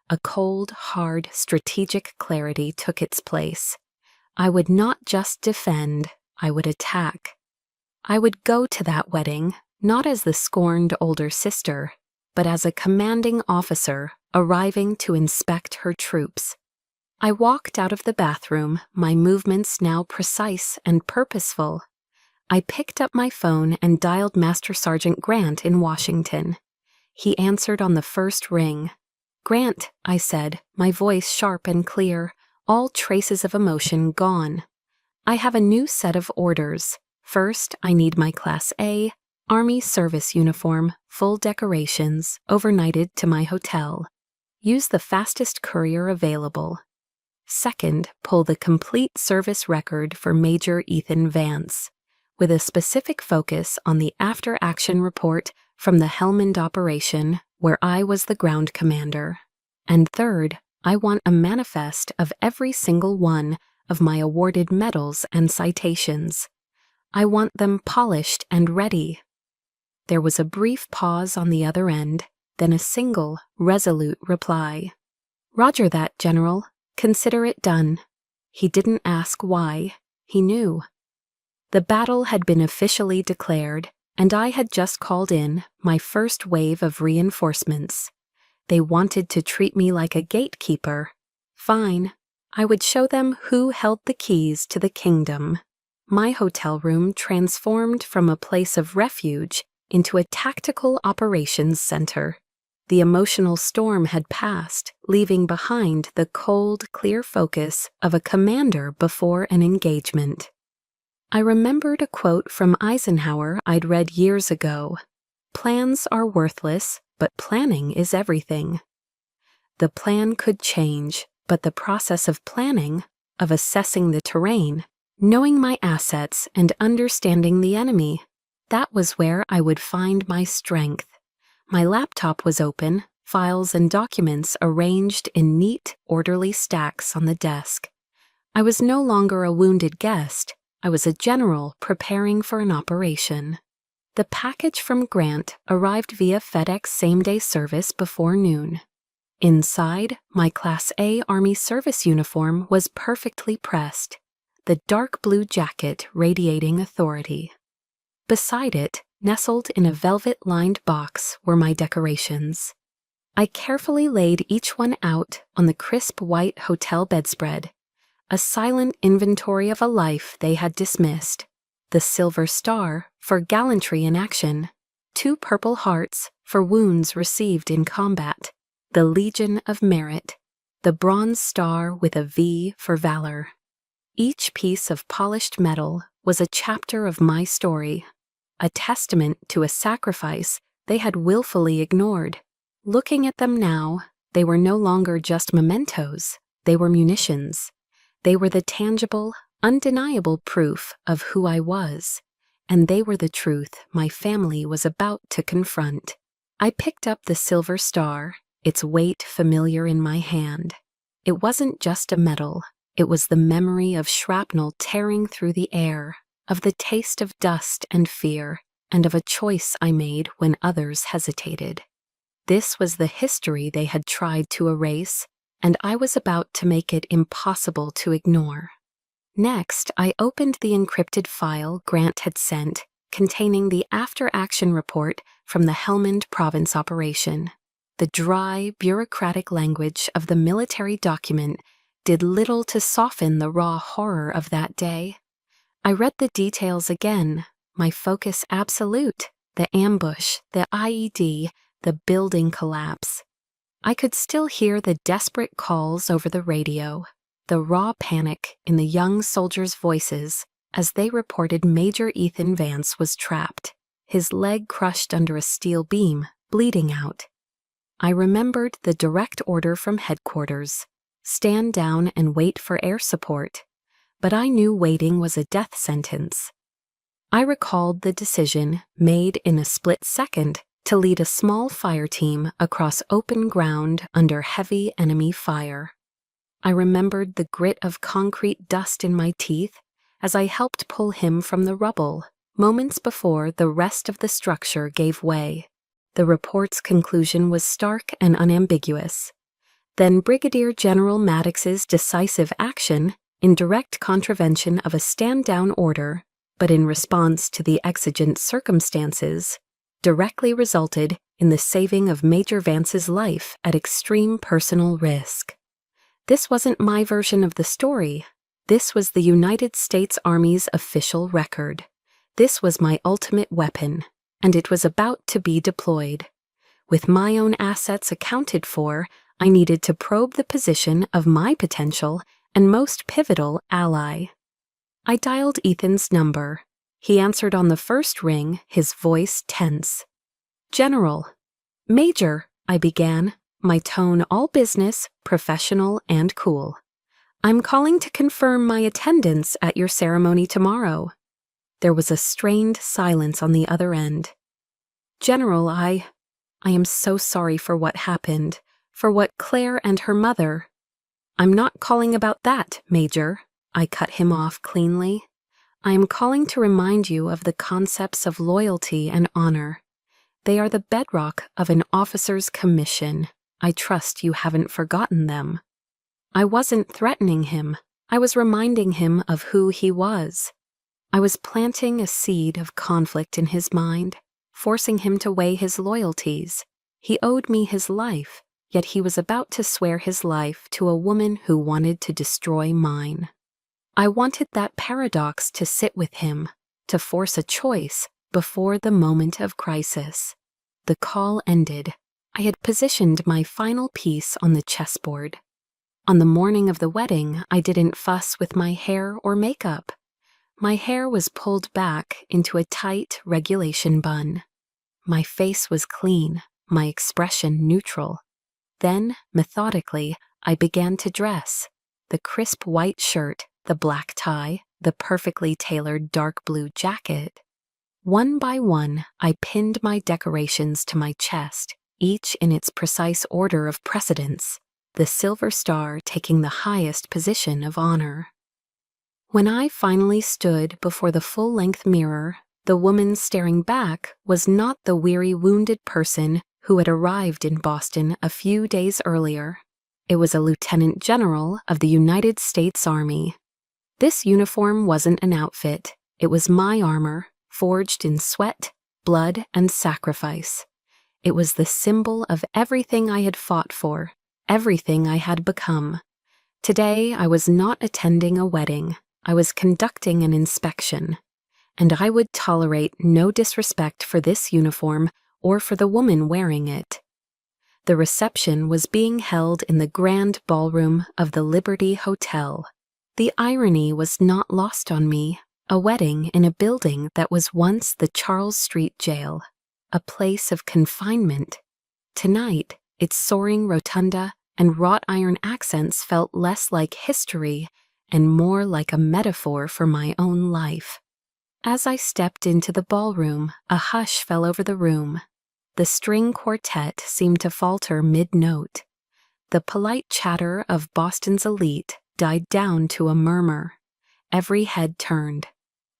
A cold, hard, strategic clarity took its place. I would not just defend, I would attack. I would go to that wedding, not as the scorned older sister, but as a commanding officer arriving to inspect her troops. I walked out of the bathroom, my movements now precise and purposeful. I picked up my phone and dialed Master Sergeant Grant in Washington. He answered on the first ring. "Grant," I said, my voice sharp and clear, all traces of emotion gone. "I have a new set of orders. First, I need my Class A, Army service uniform, full decorations, overnighted to my hotel. Use the fastest courier available." Second, pull the complete service record for Major Ethan Vance, with a specific focus on the after-action report from the Helmand operation where I was the ground commander. And third, I want a manifest of every single one of my awarded medals and citations. I want them polished and ready. There was a brief pause on the other end, then a single, resolute reply. "Roger that, General. Consider it done." He didn't ask why. He knew. The battle had been officially declared, and I had just called in my first wave of reinforcements. They wanted to treat me like a gatekeeper. Fine. I would show them who held the keys to the kingdom. My hotel room transformed from a place of refuge into a tactical operations center. The emotional storm had passed, leaving behind the cold, clear focus of a commander before an engagement. I remembered a quote from Eisenhower I'd read years ago. "Plans are worthless, but planning is everything." The plan could change, but the process of planning, of assessing the terrain, knowing my assets and understanding the enemy, that was where I would find my strength. My laptop was open, files and documents arranged in neat, orderly stacks on the desk. I was no longer a wounded guest. I was a general preparing for an operation. The package from Grant arrived via FedEx same-day service before noon. Inside, my Class A Army service uniform was perfectly pressed, the dark blue jacket radiating authority. Beside it, nestled in a velvet-lined box, were my decorations. I carefully laid each one out on the crisp white hotel bedspread, a silent inventory of a life they had dismissed. The Silver Star for gallantry in action, 2 Purple Hearts for wounds received in combat, the Legion of Merit, the Bronze Star with a V for valor. Each piece of polished metal was a chapter of my story, a testament to a sacrifice they had willfully ignored. Looking at them now, they were no longer just mementos, they were munitions. They were the tangible, undeniable proof of who I was, and they were the truth my family was about to confront. I picked up the Silver Star, its weight familiar in my hand. It wasn't just a medal, it was the memory of shrapnel tearing through the air, of the taste of dust and fear, and of a choice I made when others hesitated. This was the history they had tried to erase, and I was about to make it impossible to ignore. Next, I opened the encrypted file Grant had sent, containing the after-action report from the Helmand Province operation. The dry, bureaucratic language of the military document did little to soften the raw horror of that day. I read the details again, my focus absolute, the ambush, the IED, the building collapse. I could still hear the desperate calls over the radio, the raw panic in the young soldiers' voices as they reported Major Ethan Vance was trapped, his leg crushed under a steel beam, bleeding out. I remembered the direct order from headquarters, stand down and wait for air support, but I knew waiting was a death sentence. I recalled the decision made in a split second to lead a small fire team across open ground under heavy enemy fire. I remembered the grit of concrete dust in my teeth as I helped pull him from the rubble, moments before the rest of the structure gave way. The report's conclusion was stark and unambiguous. Then Brigadier General Maddox's decisive action, in direct contravention of a stand-down order, but in response to the exigent circumstances, directly resulted in the saving of Major Vance's life at extreme personal risk. This wasn't my version of the story. This was the United States Army's official record. This was my ultimate weapon, and it was about to be deployed. With my own assets accounted for, I needed to probe the position of my potential and most pivotal ally. I dialed Ethan's number. He answered on the first ring, his voice tense. "General." "Major," I began, my tone all business, professional, and cool. I'm calling to confirm my attendance at your ceremony tomorrow. There was a strained silence on the other end. General, I am so sorry for what happened, for what Claire and her mother. I'm not calling about that, Major. I cut him off cleanly. I am calling to remind you of the concepts of loyalty and honor. They are the bedrock of an officer's commission. I trust you haven't forgotten them. I wasn't threatening him. I was reminding him of who he was. I was planting a seed of conflict in his mind, forcing him to weigh his loyalties. He owed me his life, yet he was about to swear his life to a woman who wanted to destroy mine. I wanted that paradox to sit with him, to force a choice before the moment of crisis. The call ended. I had positioned my final piece on the chessboard. On the morning of the wedding, I didn't fuss with my hair or makeup. My hair was pulled back into a tight regulation bun. My face was clean, my expression neutral. Then, methodically, I began to dress. The crisp white shirt, the black tie, the perfectly tailored dark blue jacket. One by one, I pinned my decorations to my chest, each in its precise order of precedence, the silver star taking the highest position of honor. When I finally stood before the full-length mirror, the woman staring back was not the weary, wounded person who had arrived in Boston a few days earlier. It was a lieutenant general of the United States Army. This uniform wasn't an outfit. It was my armor, forged in sweat, blood, and sacrifice. It was the symbol of everything I had fought for, everything I had become. Today, I was not attending a wedding. I was conducting an inspection, and I would tolerate no disrespect for this uniform or for the woman wearing it. The reception was being held in the grand ballroom of the Liberty Hotel. The irony was not lost on me. A wedding in a building that was once the Charles Street Jail, a place of confinement. Tonight, its soaring rotunda and wrought iron accents felt less like history and more like a metaphor for my own life. As I stepped into the ballroom, a hush fell over the room. The string quartet seemed to falter mid-note. The polite chatter of Boston's elite died down to a murmur. Every head turned.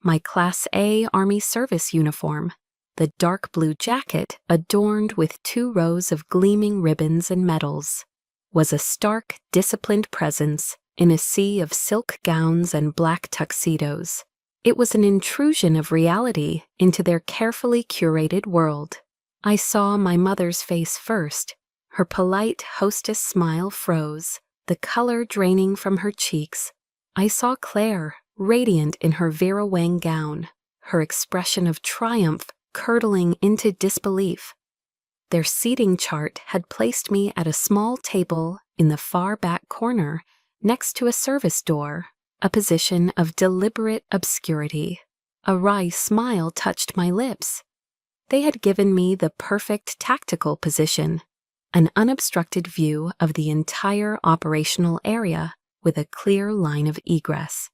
My Class A Army service uniform, the dark blue jacket adorned with 2 rows of gleaming ribbons and medals, was a stark, disciplined presence in a sea of silk gowns and black tuxedos. It was an intrusion of reality into their carefully curated world. I saw my mother's face first. Her polite hostess smile froze, the color draining from her cheeks. I saw Claire, radiant in her Vera Wang gown, her expression of triumph curdling into disbelief. Their seating chart had placed me at a small table in the far back corner next to a service door, a position of deliberate obscurity. A wry smile touched my lips. They had given me the perfect tactical position, an unobstructed view of the entire operational area with a clear line of egress.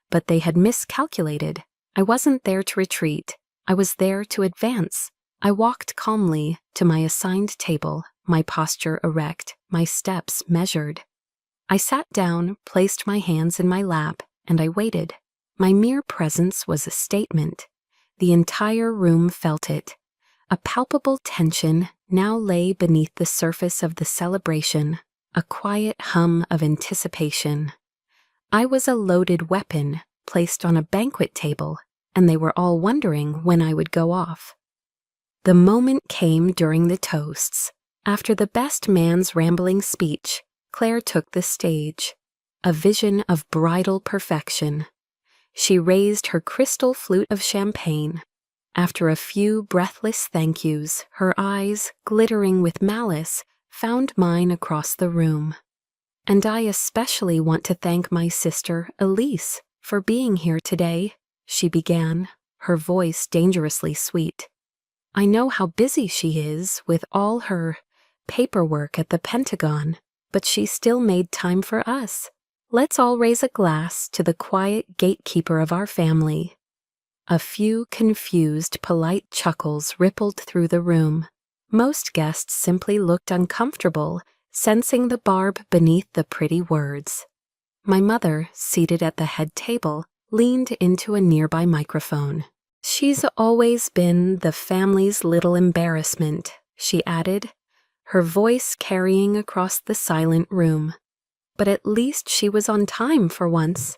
But they had miscalculated. I wasn't there to retreat. I was there to advance. I walked calmly to my assigned table, my posture erect, my steps measured. I sat down, placed my hands in my lap, and I waited. My mere presence was a statement. The entire room felt it. A palpable tension now lay beneath the surface of the celebration, a quiet hum of anticipation. I was a loaded weapon placed on a banquet table, and they were all wondering when I would go off. The moment came during the toasts. After the best man's rambling speech, Claire took the stage, a vision of bridal perfection. She raised her crystal flute of champagne. After a few breathless thank yous, her eyes, glittering with malice, found mine across the room. And I especially want to thank my sister, Elise, for being here today, she began, her voice dangerously sweet. I know how busy she is with all her paperwork at the Pentagon, but she still made time for us. Let's all raise a glass to the quiet gatekeeper of our family." A few confused, polite chuckles rippled through the room. Most guests simply looked uncomfortable, sensing the barb beneath the pretty words. My mother, seated at the head table, leaned into a nearby microphone. "She's always been the family's little embarrassment," she added, her voice carrying across the silent room. But at least she was on time for once.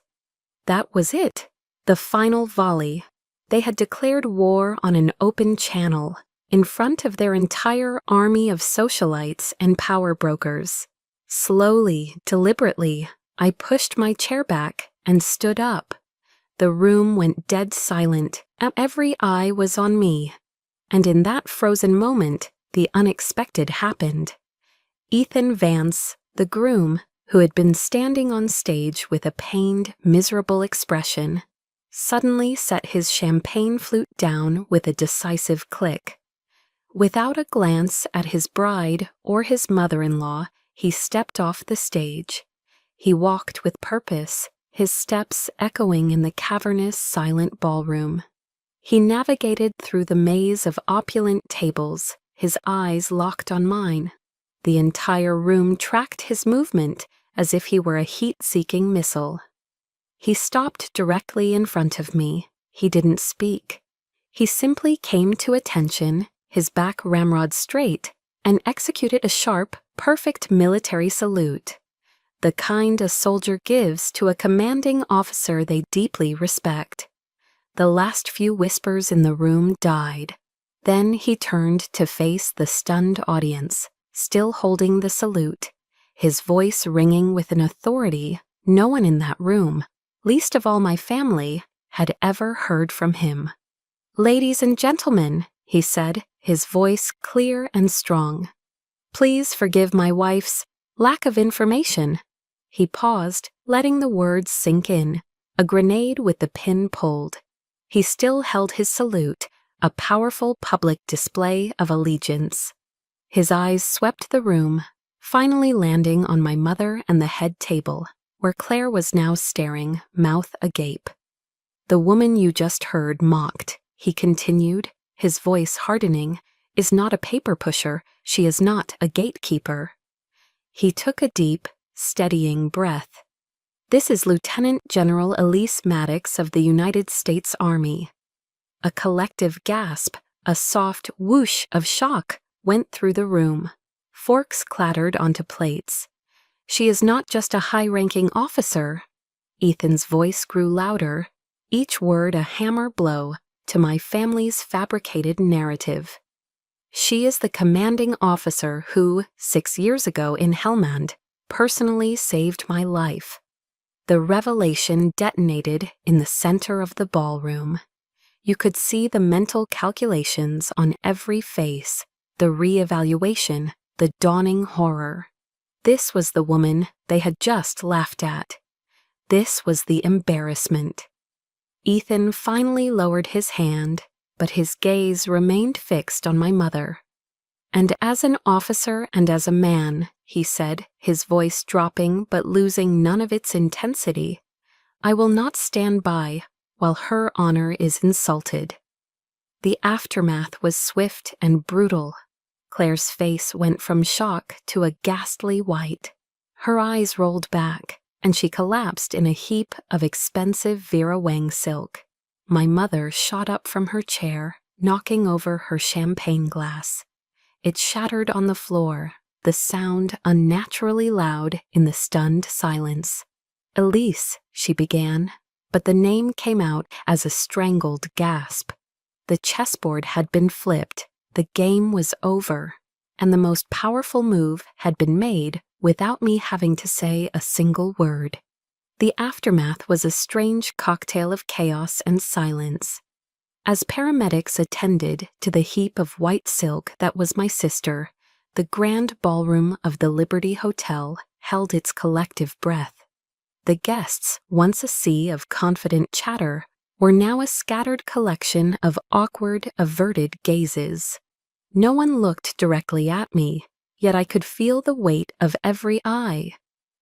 That was it, the final volley. They had declared war on an open channel, in front of their entire army of socialites and power brokers. Slowly, deliberately, I pushed my chair back and stood up. The room went dead silent. Every eye was on me. And in that frozen moment, the unexpected happened. Ethan Vance, the groom, who had been standing on stage with a pained, miserable expression, suddenly set his champagne flute down with a decisive click. Without a glance at his bride or his mother-in-law, he stepped off the stage. He walked with purpose, his steps echoing in the cavernous, silent ballroom. He navigated through the maze of opulent tables, his eyes locked on mine. The entire room tracked his movement as if he were a heat-seeking missile. He stopped directly in front of me. He didn't speak. He simply came to attention, his back ramrod straight, and executed a sharp, perfect military salute. The kind a soldier gives to a commanding officer they deeply respect. The last few whispers in the room died. Then he turned to face the stunned audience, still holding the salute, his voice ringing with an authority no one in that room, least of all my family, had ever heard from him. "Ladies and gentlemen," he said, his voice clear and strong, "please forgive my wife's lack of information." He paused, letting the words sink in, a grenade with the pin pulled. He still held his salute, a powerful public display of allegiance. His eyes swept the room, finally landing on my mother and the head table, where Claire was now staring, mouth agape. "The woman you just heard mocked," he continued, his voice hardening, "is not a paper pusher. She is not a gatekeeper." He took a deep, steadying breath. "This is Lieutenant General Elise Maddox of the United States Army." A collective gasp, a soft whoosh of shock went through the room. Forks clattered onto plates. "She is not just a high-ranking officer." Ethan's voice grew louder, each word a hammer blow to my family's fabricated narrative. "She is the commanding officer who, 6 years ago in Helmand, personally saved my life." The revelation detonated in the center of the ballroom. You could see the mental calculations on every face, the re-evaluation, the dawning horror. This was the woman they had just laughed at. This was the embarrassment. Ethan finally lowered his hand, but his gaze remained fixed on my mother. "And as an officer and as a man," he said, his voice dropping but losing none of its intensity, "I will not stand by while her honor is insulted." The aftermath was swift and brutal. Claire's face went from shock to a ghastly white. Her eyes rolled back, and she collapsed in a heap of expensive Vera Wang silk. My mother shot up from her chair, knocking over her champagne glass. It shattered on the floor, the sound unnaturally loud in the stunned silence. "Elise," she began, but the name came out as a strangled gasp. The chessboard had been flipped, the game was over, and the most powerful move had been made without me having to say a single word. The aftermath was a strange cocktail of chaos and silence. As paramedics attended to the heap of white silk that was my sister, the grand ballroom of the Liberty Hotel held its collective breath. The guests, once a sea of confident chatter, were now a scattered collection of awkward, averted gazes. No one looked directly at me, yet I could feel the weight of every eye.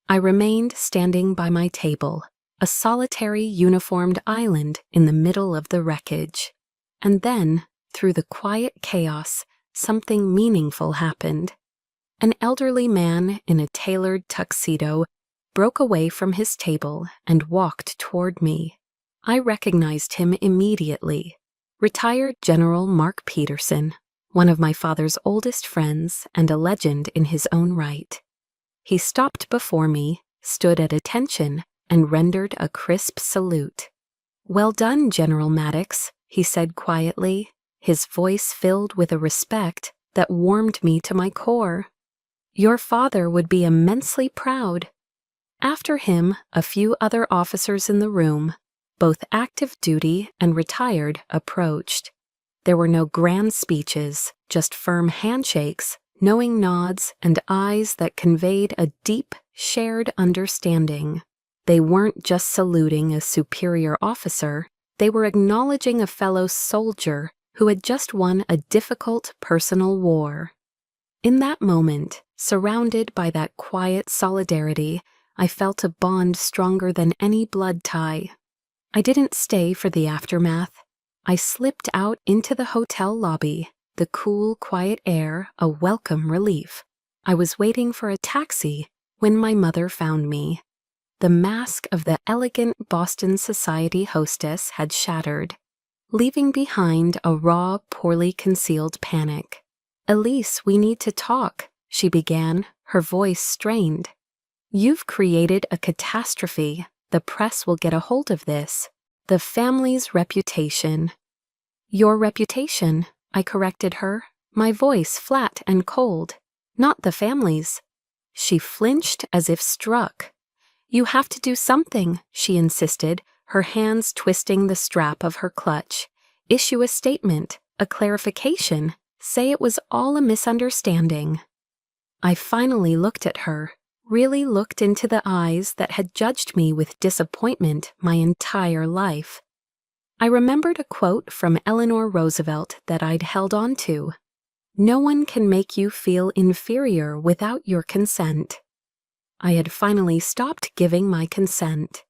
I remained standing by my table, a solitary uniformed island in the middle of the wreckage. And then, through the quiet chaos, something meaningful happened. An elderly man in a tailored tuxedo broke away from his table and walked toward me. I recognized him immediately. Retired General Mark Peterson, one of my father's oldest friends and a legend in his own right. He stopped before me, stood at attention, and rendered a crisp salute. "Well done, General Maddox," he said quietly, his voice filled with a respect that warmed me to my core. "Your father would be immensely proud." After him, a few other officers in the room, both active duty and retired, approached. There were no grand speeches, just firm handshakes, knowing nods, and eyes that conveyed a deep, shared understanding. They weren't just saluting a superior officer, they were acknowledging a fellow soldier who had just won a difficult personal war. In that moment, surrounded by that quiet solidarity, I felt a bond stronger than any blood tie. I didn't stay for the aftermath. I slipped out into the hotel lobby, the cool, quiet air a welcome relief. I was waiting for a taxi when my mother found me. The mask of the elegant Boston society hostess had shattered, leaving behind a raw, poorly concealed panic. "Elise, we need to talk," she began, her voice strained. "You've created a catastrophe. The press will get a hold of this. The family's reputation." "Your reputation," I corrected her, my voice flat and cold. "Not the family's." She flinched as if struck. "You have to do something," she insisted, her hands twisting the strap of her clutch. "Issue a statement, a clarification, say it was all a misunderstanding." I finally looked at her, really looked into the eyes that had judged me with disappointment my entire life. I remembered a quote from Eleanor Roosevelt that I'd held on to. "No one can make you feel inferior without your consent." I had finally stopped giving my consent.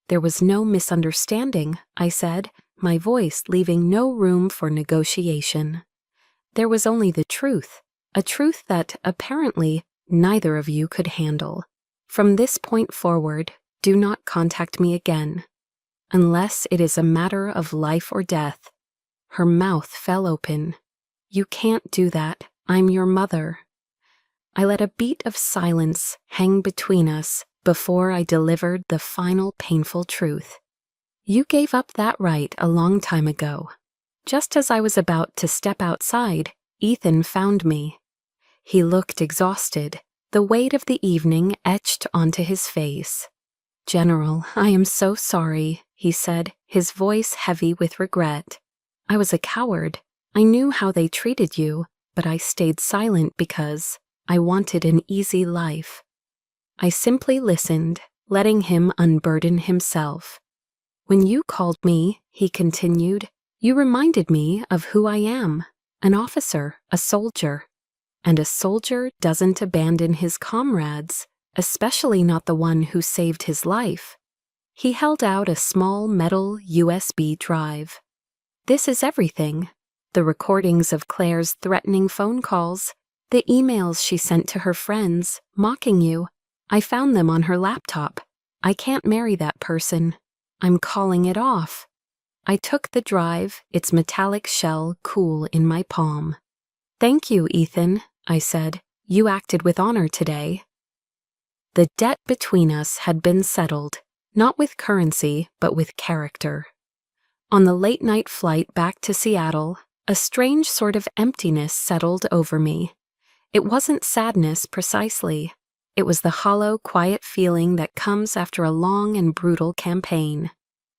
"There was no misunderstanding," I said, my voice leaving no room for negotiation. "There was only the truth, a truth that, apparently, neither of you could handle. From this point forward, do not contact me again. Unless it is a matter of life or death." Her mouth fell open. "You can't do that. I'm your mother." I let a beat of silence hang between us before I delivered the final painful truth. "You gave up that right a long time ago." Just as I was about to step outside, Ethan found me. He looked exhausted, the weight of the evening etched onto his face. "General, I am so sorry," he said, his voice heavy with regret. "I was a coward. I knew how they treated you, but I stayed silent because I wanted an easy life." I simply listened, letting him unburden himself. "When you called me," he continued, "you reminded me of who I am, an officer, a soldier. And a soldier doesn't abandon his comrades, especially not the one who saved his life." He held out a small metal USB drive. "This is everything. The recordings of Claire's threatening phone calls, the emails she sent to her friends, mocking you. I found them on her laptop. I can't marry that person. I'm calling it off." I took the drive, its metallic shell cool in my palm. "Thank you, Ethan," I said. "You acted with honor today." The debt between us had been settled, not with currency, but with character. On the late-night flight back to Seattle, a strange sort of emptiness settled over me. It wasn't sadness precisely. It was the hollow, quiet feeling that comes after a long and brutal campaign.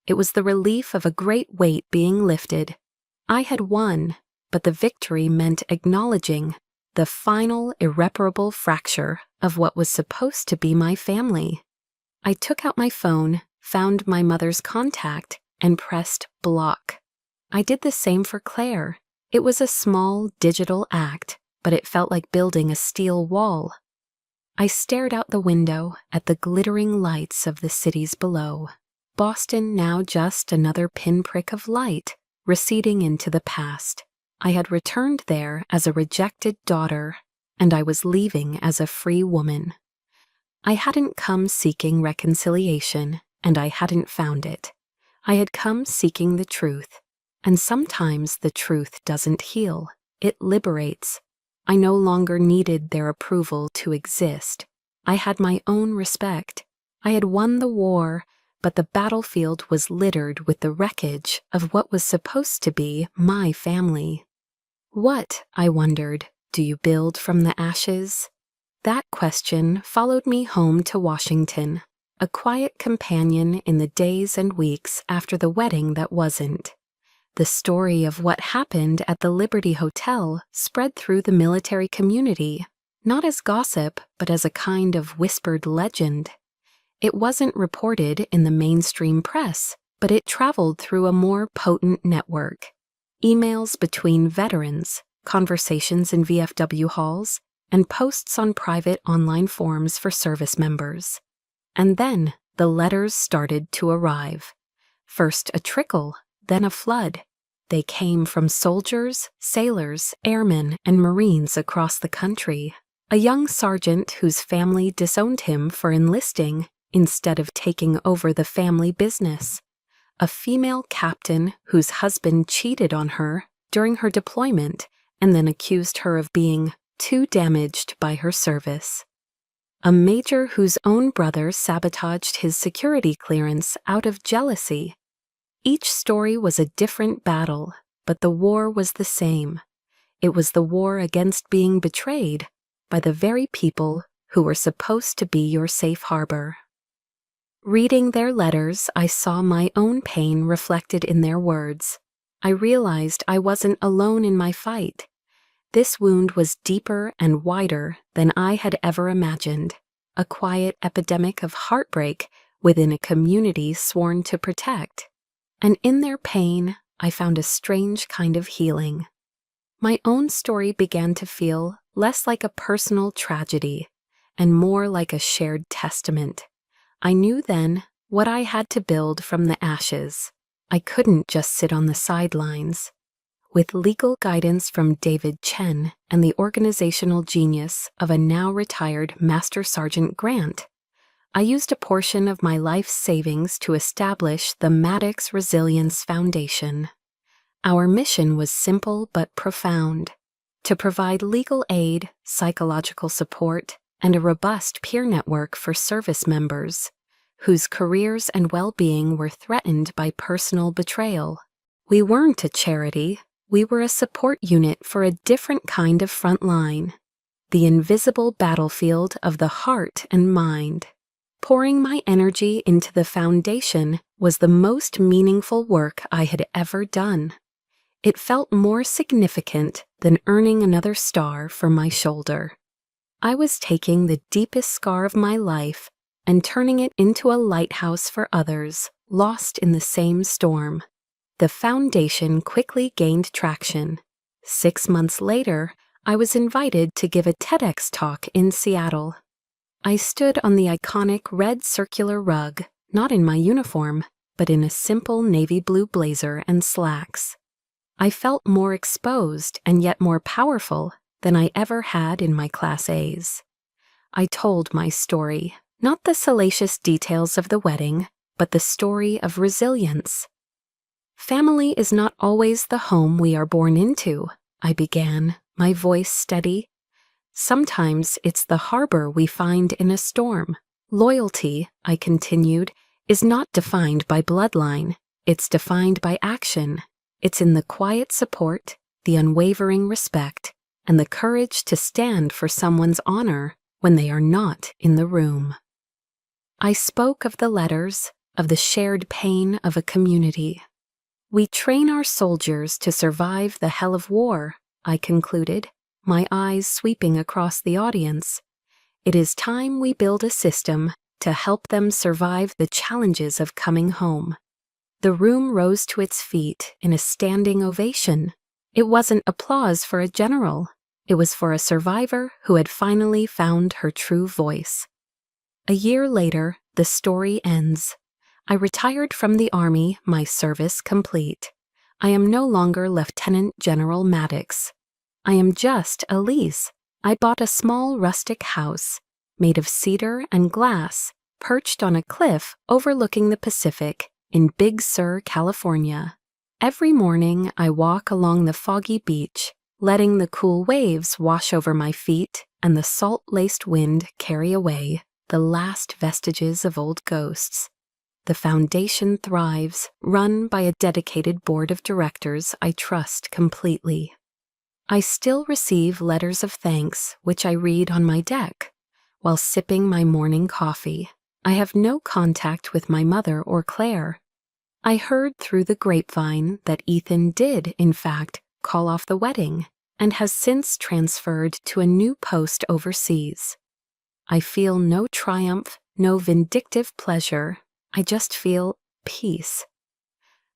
It was the relief of a great weight being lifted. I had won, but the victory meant acknowledging the final, irreparable fracture of what was supposed to be my family. I took out my phone, found my mother's contact, and pressed block. I did the same for Claire. It was a small, digital act, but it felt like building a steel wall. I stared out the window at the glittering lights of the cities below. Boston now just another pinprick of light, receding into the past. I had returned there as a rejected daughter, and I was leaving as a free woman. I hadn't come seeking reconciliation, and I hadn't found it. I had come seeking the truth, and sometimes the truth doesn't heal, it liberates. I no longer needed their approval to exist. I had my own respect. I had won the war, but the battlefield was littered with the wreckage of what was supposed to be my family. What, I wondered, do you build from the ashes? That question followed me home to Washington, a quiet companion in the days and weeks after the wedding that wasn't. The story of what happened at the Liberty Hotel spread through the military community, not as gossip, but as a kind of whispered legend. It wasn't reported in the mainstream press, but it traveled through a more potent network. Emails between veterans, conversations in VFW halls, and posts on private online forums for service members. And then the letters started to arrive. First a trickle, then a flood. They came from soldiers, sailors, airmen, and Marines across the country. A young sergeant whose family disowned him for enlisting instead of taking over the family business. A female captain whose husband cheated on her during her deployment and then accused her of being too damaged by her service. A major whose own brother sabotaged his security clearance out of jealousy. Each story was a different battle, but the war was the same. It was the war against being betrayed by the very people who were supposed to be your safe harbor. Reading their letters, I saw my own pain reflected in their words. I realized I wasn't alone in my fight. This wound was deeper and wider than I had ever imagined, a quiet epidemic of heartbreak within a community sworn to protect. And in their pain, I found a strange kind of healing. My own story began to feel less like a personal tragedy and more like a shared testament. I knew then what I had to build from the ashes. I couldn't just sit on the sidelines. With legal guidance from David Chen and the organizational genius of a now retired Master Sergeant Grant, I used a portion of my life savings to establish the Maddox Resilience Foundation. Our mission was simple but profound: to provide legal aid, psychological support, and a robust peer network for service members whose careers and well-being were threatened by personal betrayal. We weren't a charity, we were a support unit for a different kind of front line, the invisible battlefield of the heart and mind. Pouring my energy into the foundation was the most meaningful work I had ever done. It felt more significant than earning another star for my shoulder. I was taking the deepest scar of my life and turning it into a lighthouse for others lost in the same storm. The foundation quickly gained traction. 6 months later, I was invited to give a TEDx talk in Seattle. I stood on the iconic red circular rug, not in my uniform, but in a simple navy blue blazer and slacks. I felt more exposed and yet more powerful than I ever had in my Class A's. I told my story, not the salacious details of the wedding, but the story of resilience. Family is not always the home we are born into, I began, my voice steady. Sometimes it's the harbor we find in a storm. Loyalty, I continued, is not defined by bloodline. It's defined by action. It's in the quiet support, the unwavering respect, and the courage to stand for someone's honor when they are not in the room. I spoke of the letters, of the shared pain of a community. We train our soldiers to survive the hell of war, I concluded, my eyes sweeping across the audience. It is time we build a system to help them survive the challenges of coming home. The room rose to its feet in a standing ovation. It wasn't applause for a general. It was for a survivor who had finally found her true voice. A year later, the story ends. I retired from the Army, my service complete. I am no longer Lieutenant General Maddox. I am just Elise. I bought a small rustic house, made of cedar and glass, perched on a cliff overlooking the Pacific in Big Sur, California. Every morning I walk along the foggy beach, letting the cool waves wash over my feet and the salt-laced wind carry away the last vestiges of old ghosts. The foundation thrives, run by a dedicated board of directors I trust completely. I still receive letters of thanks, which I read on my deck, while sipping my morning coffee. I have no contact with my mother or Claire. I heard through the grapevine that Ethan did, in fact, call off the wedding, and has since transferred to a new post overseas. I feel no triumph, no vindictive pleasure. I just feel peace.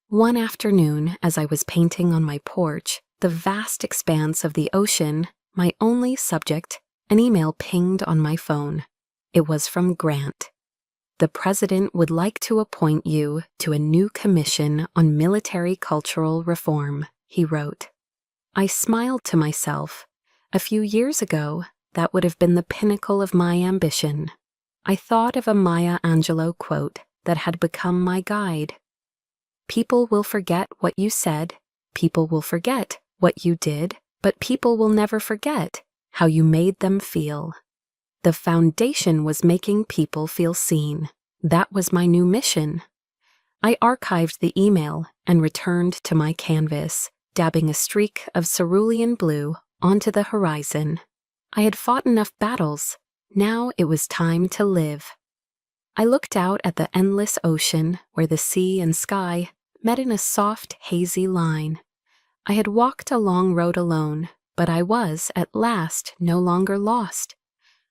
One afternoon, as I was painting on my porch, the vast expanse of the ocean, my only subject, an email pinged on my phone. It was from Grant. The president would like to appoint you to a new commission on military cultural reform, he wrote. I smiled to myself. A few years ago, that would have been the pinnacle of my ambition. I thought of a Maya Angelou quote that had become my guide. People will forget what you said, people will forget what you did, but people will never forget how you made them feel. The foundation was making people feel seen. That was my new mission. I archived the email and returned to my canvas, dabbing a streak of cerulean blue onto the horizon. I had fought enough battles. Now it was time to live. I looked out at the endless ocean where the sea and sky met in a soft, hazy line. I had walked a long road alone, but I was, at last, no longer lost.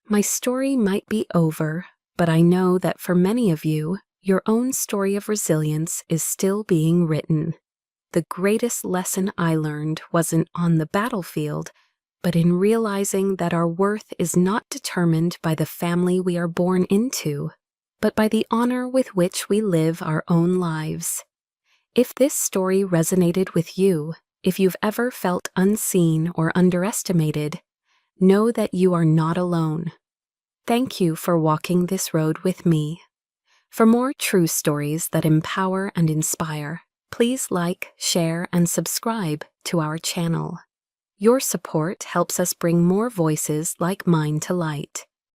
My story might be over, but I know that for many of you, your own story of resilience is still being written. The greatest lesson I learned wasn't on the battlefield, but in realizing that our worth is not determined by the family we are born into, but by the honor with which we live our own lives. If this story resonated with you, if you've ever felt unseen or underestimated, know that you are not alone. Thank you for walking this road with me. For more true stories that empower and inspire, please like, share, and subscribe to our channel. Your support helps us bring more voices like mine to light.